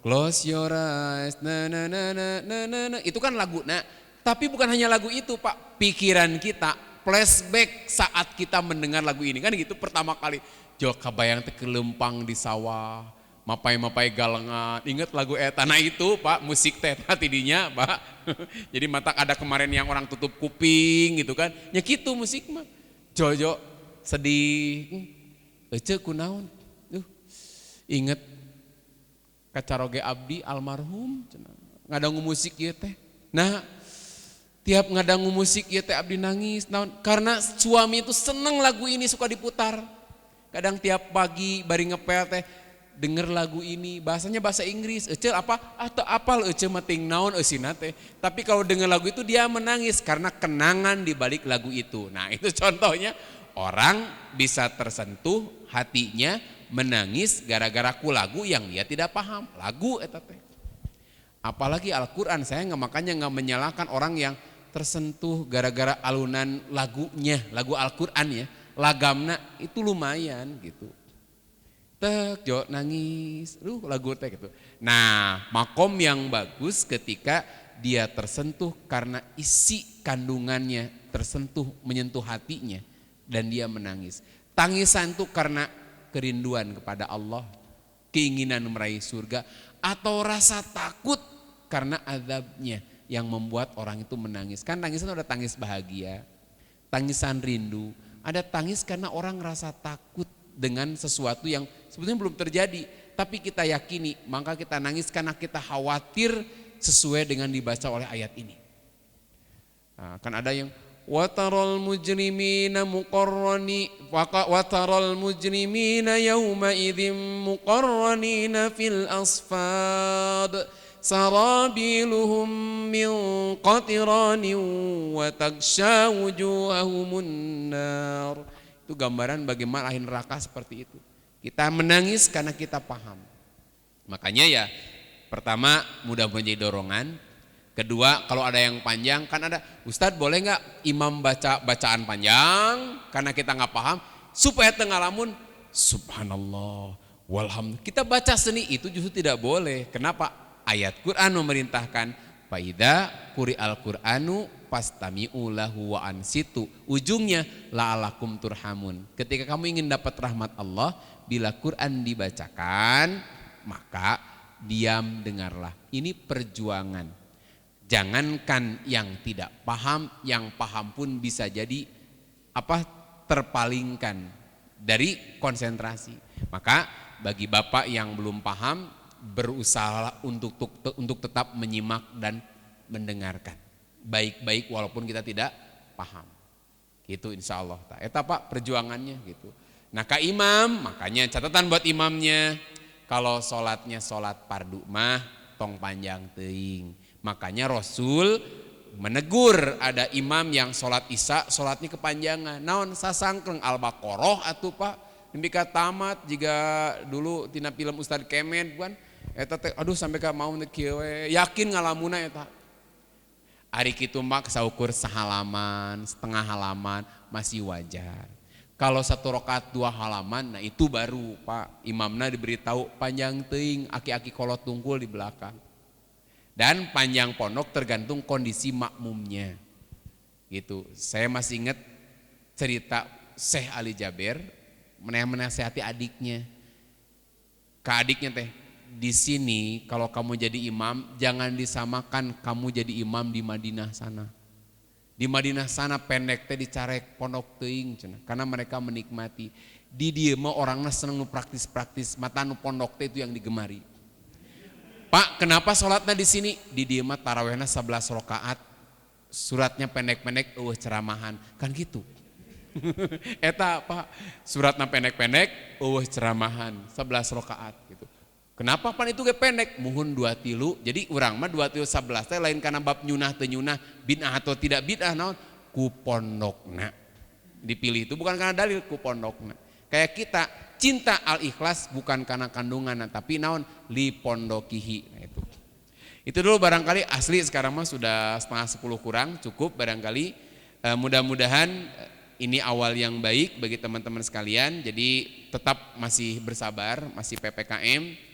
close your eyes, na na na na na na, itu kan lagu. Nah, tapi bukan hanya lagu itu, Pak. Pikiran kita flashback saat kita mendengar lagu ini kan gitu pertama kali. Jo kabayang teh kelempang di sawah, mapai-mapai galengan. Ingat lagu tanah itu, Pak, musik teh tidinya, Pak. Jadi mata ada kemarin yang orang tutup kuping gitu kan. Ya gitu musik mah. Jojo sedih. Ece kunaon? Ingat kacaroge abdi almarhum ngadangu musik ieu teh. Nah, tiap ngadangu musik ieu teh abdi nangis. Naon? Karena suami itu seneng lagu ini suka diputar. Kadang tiap pagi bari ngepel teh denger lagu ini, bahasanya bahasa Inggris. Ece apa? Atau apal ece mating naon eusina teh. Tapi kalau denger lagu itu dia menangis karena kenangan di balik lagu itu. Nah, itu contohnya orang bisa tersentuh hatinya menangis gara-gara ku lagu yang dia tidak paham. Lagu eta teh. Apalagi Al-Qur'an, saya makanya nggak menyalahkan orang yang tersentuh gara-gara alunan lagunya, lagu Al-Qur'an ya. Lagamna itu lumayan gitu. Tek jo nangis, lagu teh gitu. Nah, makom yang bagus ketika dia tersentuh karena isi kandungannya tersentuh menyentuh hatinya dan dia menangis. Tangisan itu karena kerinduan kepada Allah, keinginan meraih surga, atau rasa takut karena azabnya yang membuat orang itu menangis. Kan tangisan ada tangis bahagia, tangisan rindu, ada tangis karena orang rasa takut dengan sesuatu yang sebetulnya belum terjadi, tapi kita yakini, maka kita nangis karena kita khawatir sesuai dengan dibaca oleh ayat ini. Nah, kan ada yang wataral mujrimina yauma idzim muqarranina fil asfad sarabiluhum min qatiranin wa tagsha wujuhahumun nar. Itu gambaran bagaimana akhir neraka seperti itu. Kita menangis karena kita paham. Makanya ya, pertama mudah menjadi dorongan. Kedua, kalau ada yang panjang, kan ada, Ustadz boleh nggak imam baca bacaan panjang karena kita nggak paham supaya tengah lamun subhanallah walhamdulillah. Kita baca seni itu justru tidak boleh. Kenapa? Ayat Quran memerintahkan faida quri al-Qur'anu pastami'u lahu wa ansitu. Ujungnya la'alakum turhamun. Ketika kamu ingin dapat rahmat Allah, bila Quran dibacakan, maka diam dengarlah. Ini perjuangan. Jangankan yang tidak paham, yang paham pun bisa jadi terpalingkan dari konsentrasi. Maka bagi bapak yang belum paham, berusaha untuk tetap menyimak dan mendengarkan baik-baik walaupun kita tidak paham. Gitu insya Allah. Eta Pak perjuangannya gitu. Nah ka imam, makanya catatan buat imamnya, kalau sholatnya sholat pardu mah tong panjang teuing. Makanya Rasul menegur ada imam yang sholat isya sholatnya kepanjangan. Naon sasangkeng Al-Baqarah atuh Pak, demi tamat jika dulu tina film Ustadz Kemen bukan. Eta teh aduh sampai ka mau kieu we, yakin ngalamuna eta. Ari kitu mah saukur sehalaman, setengah halaman masih wajar. Kalau 1 rakaat 2 halaman, nah itu baru Pak imamna diberitahu panjang teuing, aki-aki kolot tungkul di belakang. Dan panjang pondok tergantung kondisi makmumnya. Gitu. Saya masih ingat cerita Syekh Ali Jaber menasehati adiknya. Ke adiknya teh, di sini kalau kamu jadi imam jangan disamakan kamu jadi imam di Madinah sana. Di Madinah sana pendek teh dicarek pondok teuing cenah, karena mereka menikmati. Di dieu mah orangna seneng nu praktis-praktis, mata nu pondok teh itu yang digemari. Pak, kenapa sholatnya di sini? Di dieu mah tarawihna 11 rakaat, suratnya pendek-pendek, ceramahan, kan gitu. Eta Pak, suratnya pendek-pendek, ceramahan 11 rakaat gitu. Kenapa pan itu ge pendek? Muhun 2-3. Jadi urang mah 2-3 11 teh lain karena bab nyunah teu nyunah, bid'ah atau tidak bid'ah naon? Ku pondokna. Dipilih itu bukan karena dalil, ku pondokna. Kayak kita cinta al-ikhlas bukan karena kandungan tapi naon? Li pondokihi. Nah itu. Itu dulu barangkali asli sekarang mah sudah 9:30 kurang, cukup barangkali. Mudah-mudahan ini awal yang baik bagi teman-teman sekalian. Jadi tetap masih bersabar, masih PPKM.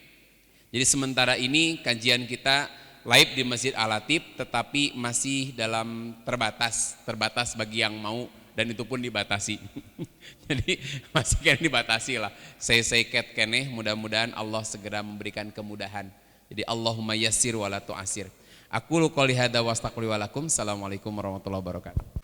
Jadi sementara ini kajian kita live di Masjid Al-Latif tetapi masih dalam terbatas bagi yang mau, dan itu pun dibatasi. Jadi masih kan dibatasi lah. Saya ket keneh, mudah-mudahan Allah segera memberikan kemudahan. Jadi Allahumma yassir wa la tu'asir. Aku qouli hadza wa astagfiru wa lakum. Assalamualaikum warahmatullahi wabarakatuh.